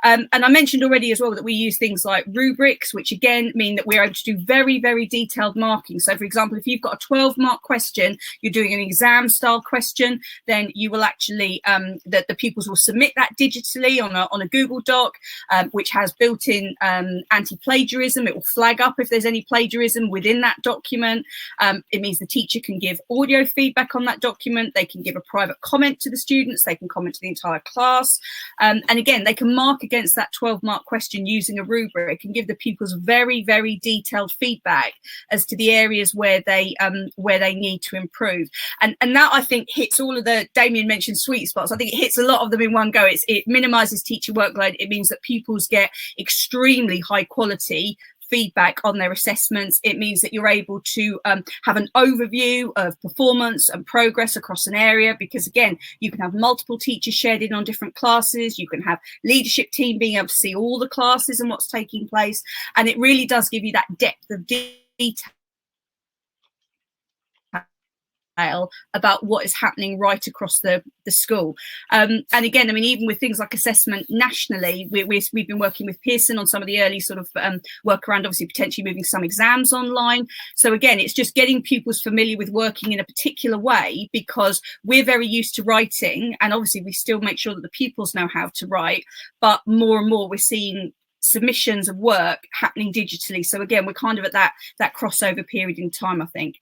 And I mentioned already as well that we use things like rubrics, which again mean that we're able to do very, very detailed marking. So for example, if you've got a 12-mark question, you're doing an exam style question, then you will actually, the pupils will submit that digitally on a Google Doc, which has built-in anti-plagiarism. It will flag up if there's any plagiarism within that document. It means the teacher can give audio feedback on that document. They can give a private comment to the students. They can comment to the entire class. And again, they can mark against that 12-mark question using a rubric and give the pupils very, very detailed feedback as to the areas where they need to improve. And that, I think, hits all of the, Damian mentioned sweet spots. I think it hits a lot of them in one go. It minimises teacher workload. It means that pupils get extremely high quality feedback on their assessments. It means that you're able to have an overview of performance and progress across an area, because again, you can have multiple teachers shared in on different classes. You can have leadership team being able to see all the classes and what's taking place, and it really does give you that depth of detail about what is happening right across the school. And again, I mean, even with things like assessment nationally, we've been working with Pearson on some of the early sort of work around obviously potentially moving some exams online. So again, it's just getting pupils familiar with working in a particular way, because we're very used to writing, and obviously we still make sure that the pupils know how to write, but more and more we're seeing submissions of work happening digitally. So again, we're kind of at that crossover period in time, I think.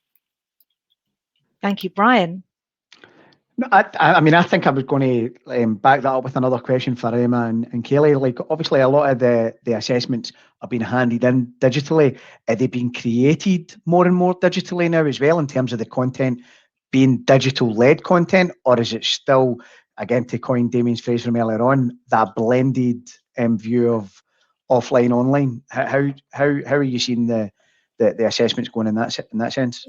Thank you, Brian. No, I mean, I think I was going to back that up with another question for Emma and Kaylee. Like, obviously, a lot of the assessments are being handed in digitally. Are they being created more and more digitally now as well, in terms of the content being digital-led content, or is it still, again, to coin Damian's phrase from earlier on, that blended view of offline, online? How are you seeing the assessments going in that sense?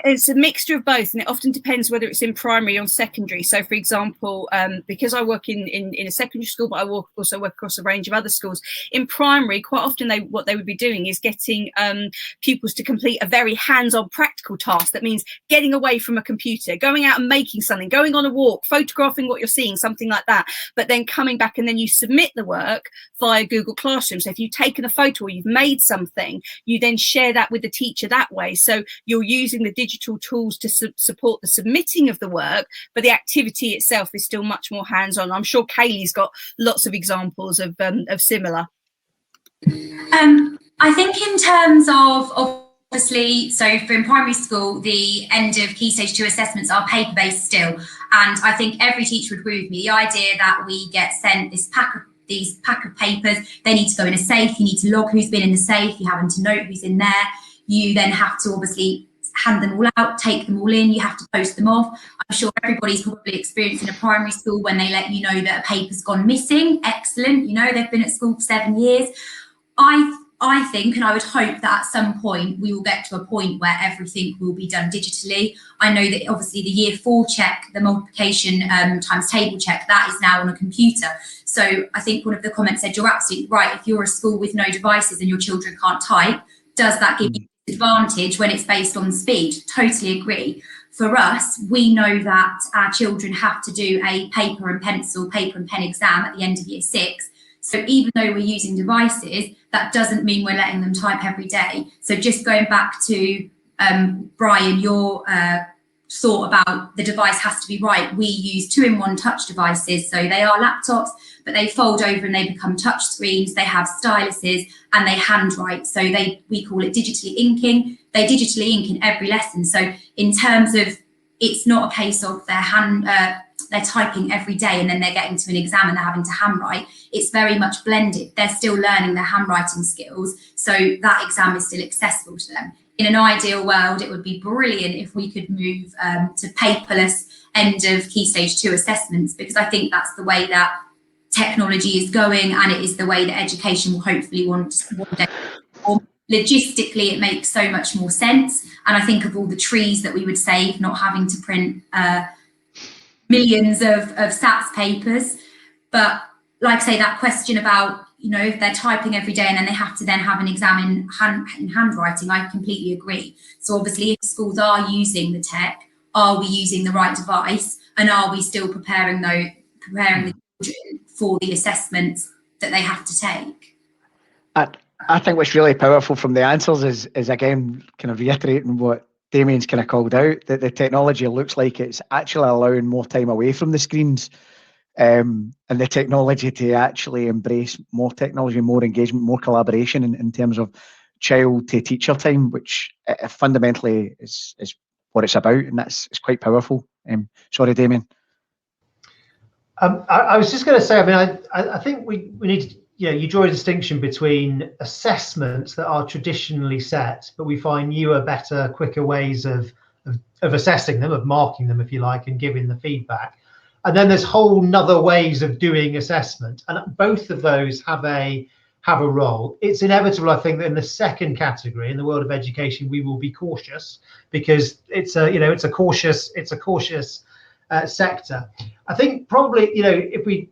It's a mixture of both, and it often depends whether it's in primary or secondary. So for example, because I work in a secondary school, but I also work across a range of other schools. In primary, quite often what they would be doing is getting pupils to complete a very hands-on practical task. That means getting away from a computer, going out and making something, going on a walk, photographing what you're seeing, something like that, but then coming back and then you submit the work via Google Classroom. So if you've taken a photo or you've made something, you then share that with the teacher that way. So you're using the digital tools to support the submitting of the work, but the activity itself is still much more hands-on. I'm sure Kaylee's got lots of examples of similar. I think in terms of obviously, so for in primary school, the end of Key Stage 2 assessments are paper-based still. And I think every teacher would agree with me. The idea that we get sent these pack of papers, they need to go in a safe, you need to log who's been in the safe, you happen to note who's in there. You then have to obviously hand them all out, take them all in, you have to post them off. I'm sure everybody's probably experienced in a primary school when they let you know that a paper's gone missing. Excellent, you know, they've been at school for 7 years. I think, and I would hope that at some point we will get to a point where everything will be done digitally. I know that obviously the year 4 check, the multiplication times table check, that is now on a computer. So I think one of the comments said, you're absolutely right. If you're a school with no devices and your children can't type, does that give you an advantage when it's based on speed? Totally agree. For us, we know that our children have to do a paper and pen exam at the end of year 6. So even though we're using devices, that doesn't mean we're letting them type every day. So just going back to Brian, your thought about the device has to be right. We use 2-in-1 touch devices. So they are laptops, but they fold over and they become touch screens. They have styluses and they handwrite. So we call it digitally inking. They digitally ink in every lesson. So in terms of, it's not a case of they're typing every day and then they're getting to an exam and they're having to handwrite. It's very much blended. They're still learning their handwriting skills, so that exam is still accessible to them. In an ideal world, it would be brilliant if we could move to paperless end of Key Stage 2 assessments, because I think that's the way that technology is going, and it is the way that education will hopefully one day. Logistically, it makes so much more sense, and I think of all the trees that we would save not having to print millions of SATs papers. But like I say, that question about, you know, if they're typing every day and then they have to then have an exam in handwriting, I completely agree. So obviously if schools are using the tech, are we using the right device, and are we still preparing the children for the assessments that they have to take? I think what's really powerful from the answers is again kind of reiterating what Damian's kind of called out, that the technology looks like it's actually allowing more time away from the screens, and the technology to actually embrace more technology, more engagement, more collaboration in terms of child to teacher time, which fundamentally is what it's about, and it's quite powerful. Sorry, Damian. I was just going to say, I mean, I think we need to, you draw a distinction between assessments that are traditionally set, but we find newer, better, quicker ways of assessing them, of marking them, if you like, and giving the feedback. And then there's whole nother ways of doing assessment, and both of those have a role. It's inevitable, I think, that in the second category, in the world of education, we will be cautious, because it's a cautious sector. I think probably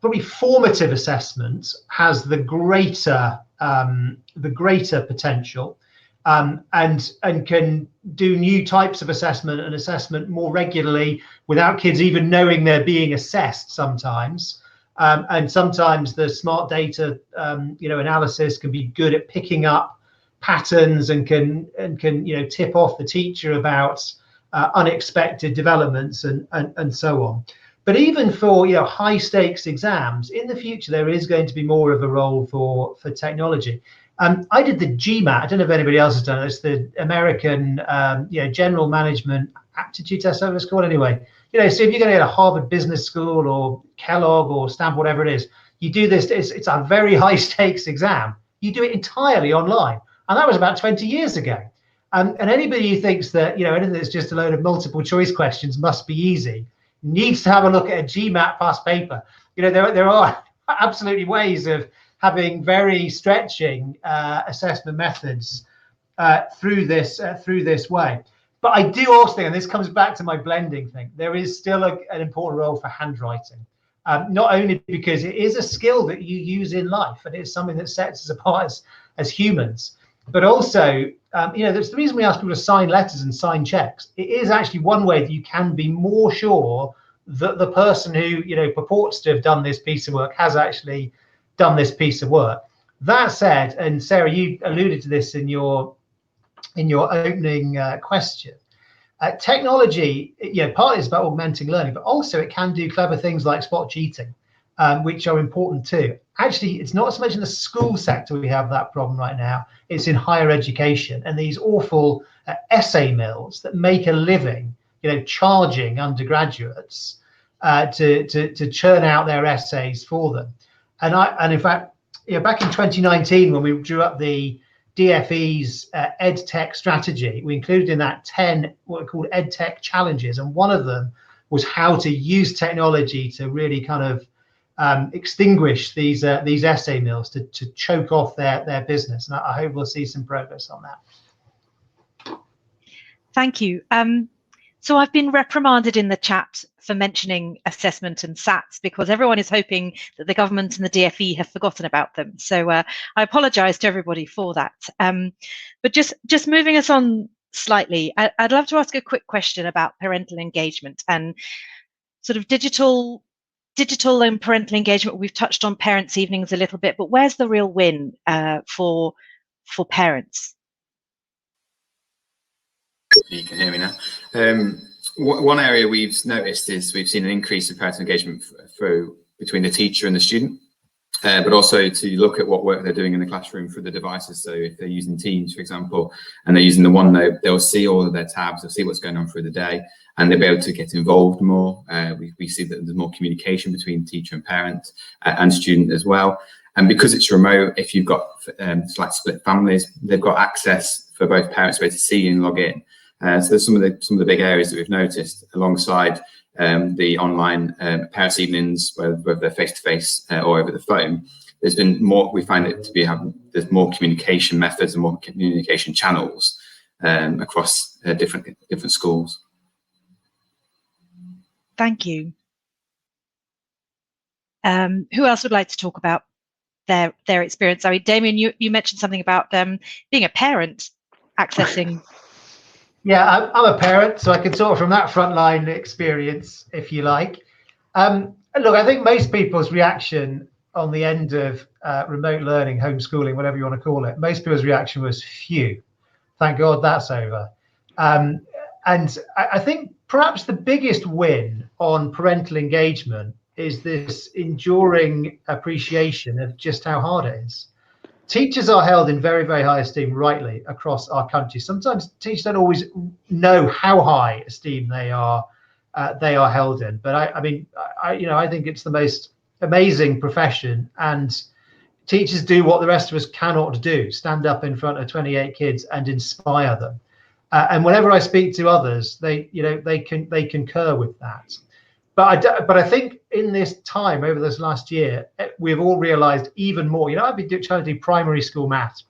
probably formative assessment has the greater potential, and can do new types of assessment and assessment more regularly without kids even knowing they're being assessed sometimes. And sometimes the smart data analysis can be good at picking up patterns and can tip off the teacher about unexpected developments and so on. But even for high stakes exams in the future, there is going to be more of a role for technology. I did the GMAT. I don't know if anybody else has done it. It's the American General Management Aptitude Test, whatever it's called anyway. So if you're going to get a Harvard Business School or Kellogg or Stanford, whatever it is, you do this. It's a very high stakes exam. You do it entirely online, and that was about 20 years ago. And anybody who thinks that anything that's just a load of multiple choice questions must be easy needs to have a look at a GMAT past paper. There are absolutely ways of having very stretching assessment methods through this way. But I do also think, and this comes back to my blending thing, there is still an important role for handwriting. Not only because it is a skill that you use in life, and it's something that sets us apart as humans, but also, there's the reason we ask people to sign letters and sign checks. It is actually one way that you can be more sure that the person who purports to have done this piece of work has actually done this piece of work. That said, and Sarah, you alluded to this in your opening question, technology, partly is about augmenting learning, but also it can do clever things like spot cheating. which are important too. Actually, it's not so much in the school sector we have that problem right now. It's in higher education, and these awful essay mills that make a living, charging undergraduates to churn out their essays for them. And in fact, back in 2019, when we drew up the DFE's EdTech strategy, we included in that 10 what are called EdTech challenges, and one of them was how to use technology to really kind of extinguish these essay mills, to choke off their business. And I hope we'll see some progress on that. Thank you. So I've been reprimanded in the chat for mentioning assessment and SATs because everyone is hoping that the government and the DFE have forgotten about them. So I apologise to everybody for that. But just moving us on slightly, I'd love to ask a quick question about parental engagement and sort of digital and parental engagement. We've touched on parents' evenings a little bit, but where's the real win for parents? You can hear me now. One area we've noticed is we've seen an increase in parental engagement between the teacher and the student, but also to look at what work they're doing in the classroom through the devices. So if they're using Teams, for example, and they're using the OneNote, they'll see all of their tabs, they'll see what's going on through the day, and they'll be able to get involved more. We see that there's more communication between teacher and parent and student as well. And because it's remote, if you've got like split families, they've got access for both parents to be able to see and log in. So there's some of the big areas that we've noticed alongside the online parents' evenings, whether they're face-to-face or over the phone. There's been more. We find it to be there's more communication methods and more communication channels across different schools. Thank you. Who else would like to talk about their experience? I mean, Damian, you mentioned something about being a parent accessing. Yeah, I'm a parent, so I can talk from that frontline experience, if you like. Look, I think most people's reaction on the end of remote learning, homeschooling, whatever you want to call it, most people's reaction was, phew, thank God that's over. And I think perhaps the biggest win on parental engagement is this enduring appreciation of just how hard it is. Teachers are held in very, very high esteem, rightly, across our country. Sometimes teachers don't always know how high esteem they are held in. But I think it's the most amazing profession, and teachers do what the rest of us cannot do: stand up in front of 28 kids and inspire them. And whenever I speak to others, they concur with that. But I think in this time, over this last year, we've all realised even more. I've been trying to do primary school maths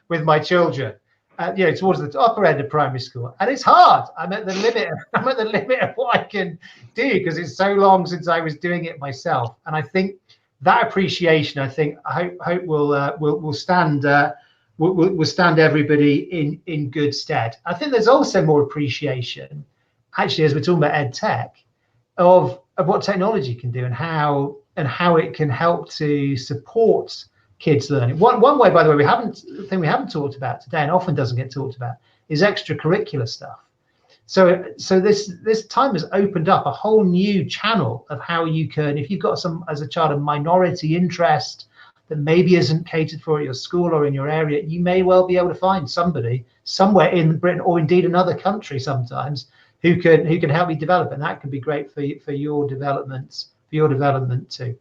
with my children, towards the upper end of primary school, and it's hard. I'm at the limit. I'm at the limit of what I can do because it's so long since I was doing it myself. And I think that appreciation, I hope will stand everybody in good stead. I think there's also more appreciation, actually, as we're talking about EdTech, of what technology can do and how it can help to support kids learning. One way, by the way, we haven't talked about today, and often doesn't get talked about, is extracurricular stuff. So this time has opened up a whole new channel of how you can, if you've got as a child, a minority interest that maybe isn't catered for at your school or in your area, you may well be able to find somebody somewhere in Britain, or indeed another country sometimes, who can help you develop, and that can be great for your development too.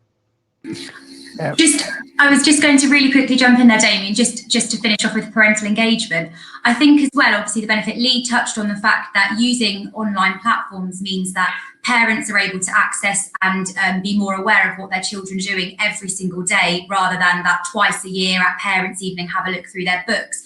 I was just going to really quickly jump in there, Damian, just to finish off with parental engagement. I think as well, obviously the benefit, Lee touched on the fact that using online platforms means that parents are able to access and be more aware of what their children are doing every single day, rather than that twice a year at parents' evening, have a look through their books.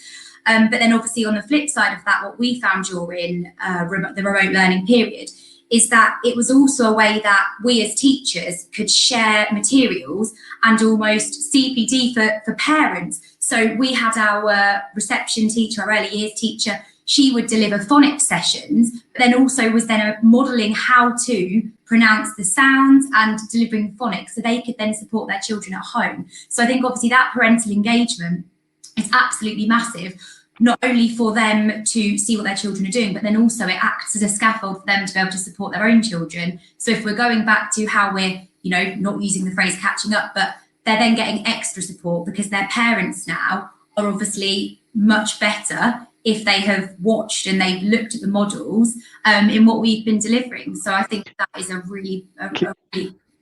But then obviously on the flip side of that, what we found during the remote learning period is that it was also a way that we as teachers could share materials and almost CPD for parents. So we had our reception teacher, our early years teacher, she would deliver phonics sessions, but then also was then modelling how to pronounce the sounds and delivering phonics, so they could then support their children at home. So I think obviously that parental engagement is absolutely massive, not only for them to see what their children are doing, but then also it acts as a scaffold for them to be able to support their own children. So if we're going back to how we're you know, not using the phrase catching up, but they're then getting extra support because their parents now are obviously much better if they have watched and they've looked at the models in what we've been delivering. So I think that is a really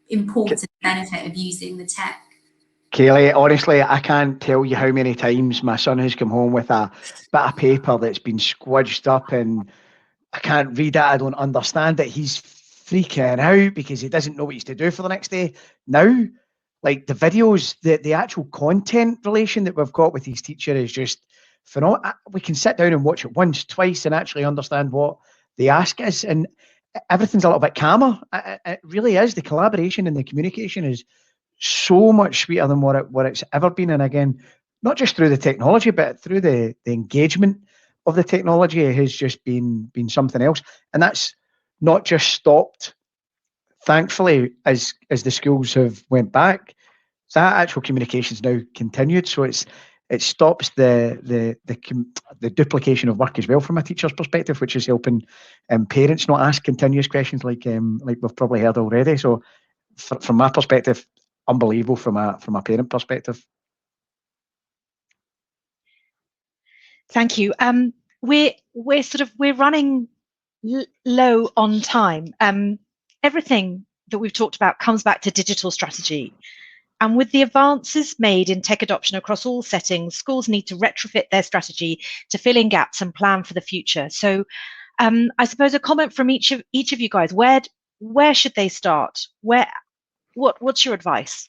important benefit of using the tech. Kaylee, honestly, I can't tell you how many times my son has come home with a bit of paper that's been squidged up and I can't read it, I don't understand it. He's freaking out because he doesn't know what he's to do for the next day. Now, like the videos, the actual content relation that we've got with his teacher is just phenomenal. We can sit down and watch it once, twice, and actually understand what the ask is. And everything's a little bit calmer. It really is. The collaboration and the communication is so much sweeter than what it's ever been. And again, not just through the technology, but through the engagement of the technology has just been something else. And that's not just stopped, thankfully, as the schools have went back. That actual communication's now continued. So it stops the duplication of work as well from a teacher's perspective, which is helping parents not ask continuous questions like we've probably heard already. So from my perspective, unbelievable from a parent perspective. Thank you. We're running low on time. Everything that we've talked about comes back to digital strategy. And with the advances made in tech adoption across all settings, schools need to retrofit their strategy to fill in gaps and plan for the future. So I suppose a comment from each of you guys, where should they start? What's your advice?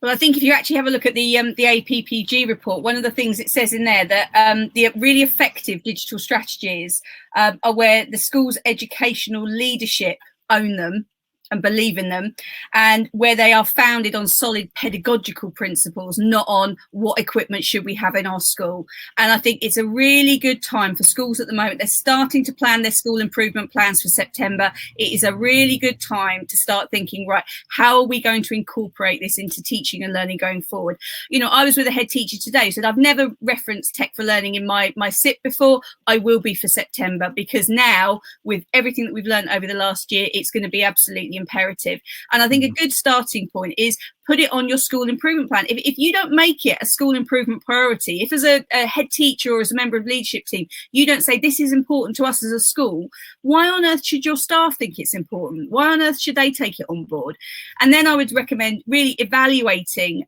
Well, I think if you actually have a look at the APPG report, one of the things it says in there that the really effective digital strategies are where the school's educational leadership own them and believe in them, and where they are founded on solid pedagogical principles, not on what equipment should we have in our school. And I think it's a really good time for schools at the moment. They're starting to plan their school improvement plans for September. It is a really good time to start thinking, right, how are we going to incorporate this into teaching and learning going forward? You know, I was with a head teacher today who said, I've never referenced tech for learning in my SIP before. I will be for September, because now with everything that we've learned over the last year, it's going to be absolutely imperative. And I think a good starting point is put it on your school improvement plan. If you don't make it a school improvement priority, if as a head teacher or as a member of the leadership team, you don't say this is important to us as a school, why on earth should your staff think it's important? Why on earth should they take it on board? And then I would recommend really evaluating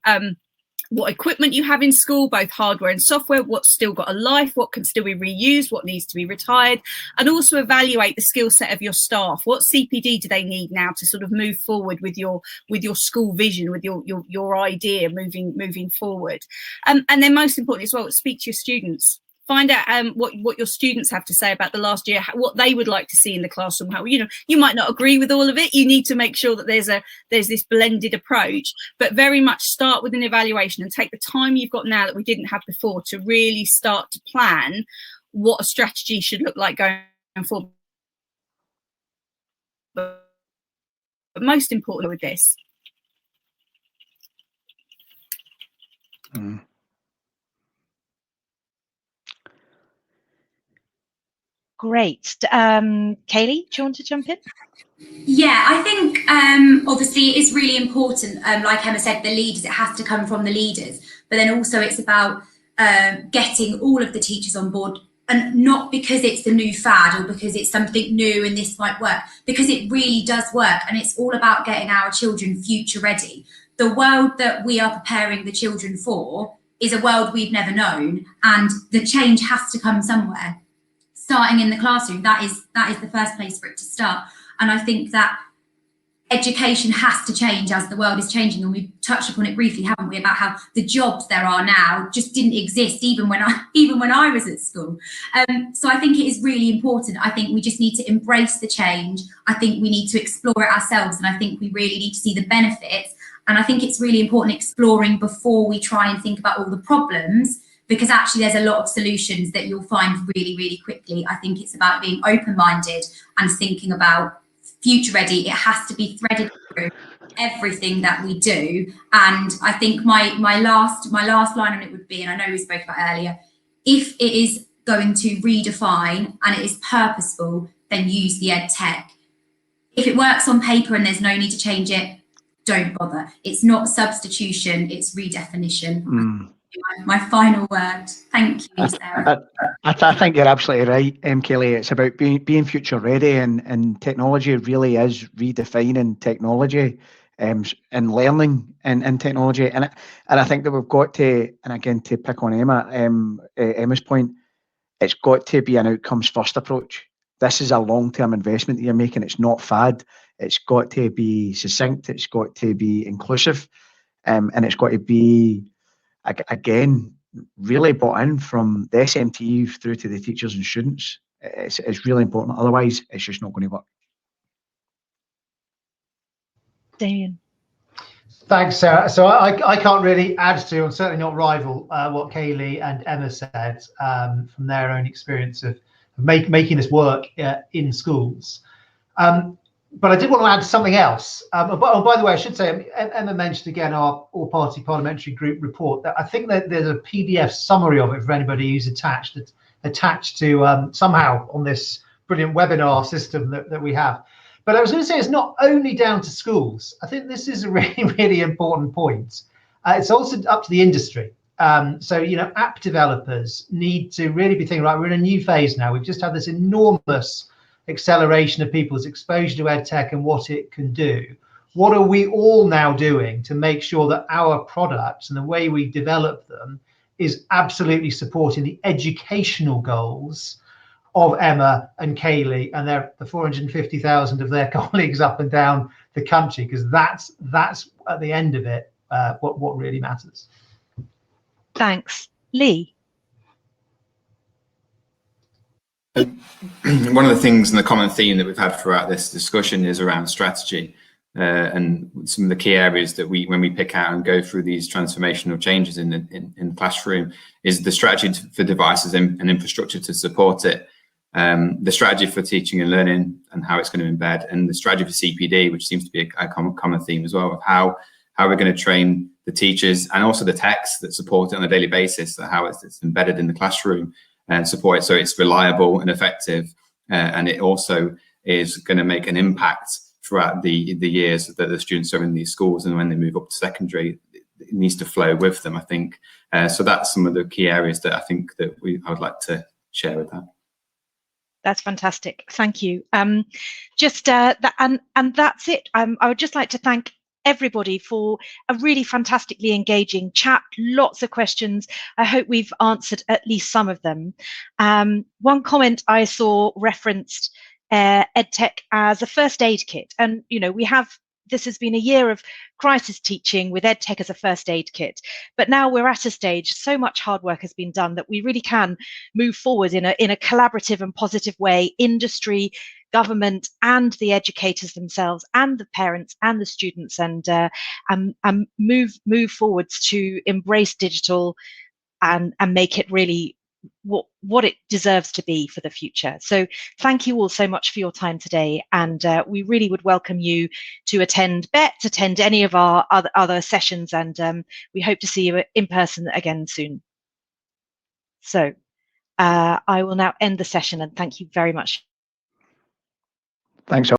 what equipment you have in school, both hardware and software, what's still got a life, what can still be reused, what needs to be retired, and also evaluate the skill set of your staff. What CPD do they need now to sort of move forward with your school vision, with your idea moving forward? And then most importantly as well, speak to your students. Find out what your students have to say about the last year, what they would like to see in the classroom. How, you know, you might not agree with all of it. You need to make sure that there's this blended approach, but very much start with an evaluation and take the time you've got now that we didn't have before to really start to plan what a strategy should look like going forward. But most importantly with this. Great. Kaylee, do you want to jump in? Yeah, I think obviously it's really important, like Emma said, the leaders, it has to come from the leaders, but then also it's about getting all of the teachers on board, and not because it's the new fad or because it's something new and this might work, because it really does work, and it's all about getting our children future ready. The world that we are preparing the children for is a world we've never known, and the change has to come somewhere. Starting in the classroom, that is the first place for it to start. And I think that education has to change as the world is changing, and we've touched upon it briefly, haven't we, about how the jobs there are now just didn't exist even when I was at school. So I think it is really important. I think we just need to embrace the change. I think we need to explore it ourselves, and I think we really need to see the benefits. And I think it's really important exploring before we try and think about all the problems, because actually there's a lot of solutions that you'll find really, really quickly. I think it's about being open-minded and thinking about future ready. It has to be threaded through everything that we do. And I think my last line on it would be, and I know we spoke about earlier, if it is going to redefine and it is purposeful, then use the EdTech. If it works on paper and there's no need to change it, don't bother. It's not substitution, it's redefinition. My final word. Thank you, Sarah. I think you're absolutely right, Kelly. It's about being future ready, and technology really is redefining technology and learning in technology. And I think that we've got to, and again, to pick on Emma's point, it's got to be an outcomes first approach. This is a long-term investment that you're making. It's not fad. It's got to be succinct. It's got to be inclusive, and it's got to be, again, really bought in from the SMT through to the teachers and students. It's really important. Otherwise, it's just not going to work. Damian. Thanks, Sarah. So I can't really add to, and certainly not rival, what Kaylee and Emma said from their own experience of making this work in schools. But I did want to add something else. By the way, I should say, Emma mentioned again our all-party parliamentary group report. That I think that there's a PDF summary of it for anybody who's attached to somehow on this brilliant webinar system that we have. But I was going to say, it's not only down to schools. I think this is a really, really important point. It's also up to the industry. So, you know, app developers need to really be thinking, right, we're in a new phase now. We've just had this enormous acceleration of people's exposure to EdTech and what it can do. What are we all now doing to make sure that our products and the way we develop them is absolutely supporting the educational goals of Emma and Kaylee and the 450,000 of their colleagues up and down the country? Because that's at the end of it what really matters. Thanks. Lee. One of the things and the common theme that we've had throughout this discussion is around strategy, and some of the key areas that when we pick out and go through these transformational changes in the classroom is the strategy for devices and infrastructure to support it, the strategy for teaching and learning and how it's going to embed, and the strategy for CPD, which seems to be a common theme as well, of how we're going to train the teachers and also the techs that support it on a daily basis, so how it's embedded in the classroom and support it so it's reliable and effective, and it also is going to make an impact throughout the years that the students are in these schools, and when they move up to secondary, it needs to flow with them, I think. So that's some of the key areas that I think that I would like to share with that. That's fantastic. Thank you. And that's it. I would just like to thank everybody for a really fantastically engaging chat. Lots of questions. I hope we've answered at least some of them. One comment I saw referenced EdTech as a first aid kit, and you know, this has been a year of crisis teaching with EdTech as a first aid kit, but now we're at a stage, so much hard work has been done that we really can move forward in a collaborative and positive way. Industry, government, and the educators themselves, and the parents and the students, and move forwards to embrace digital and make it really what it deserves to be for the future. So thank you all so much for your time today, and we really would welcome you to attend Bett, attend any of our other sessions, and we hope to see you in person again soon. So I will now end the session, and thank you very much. Thanks.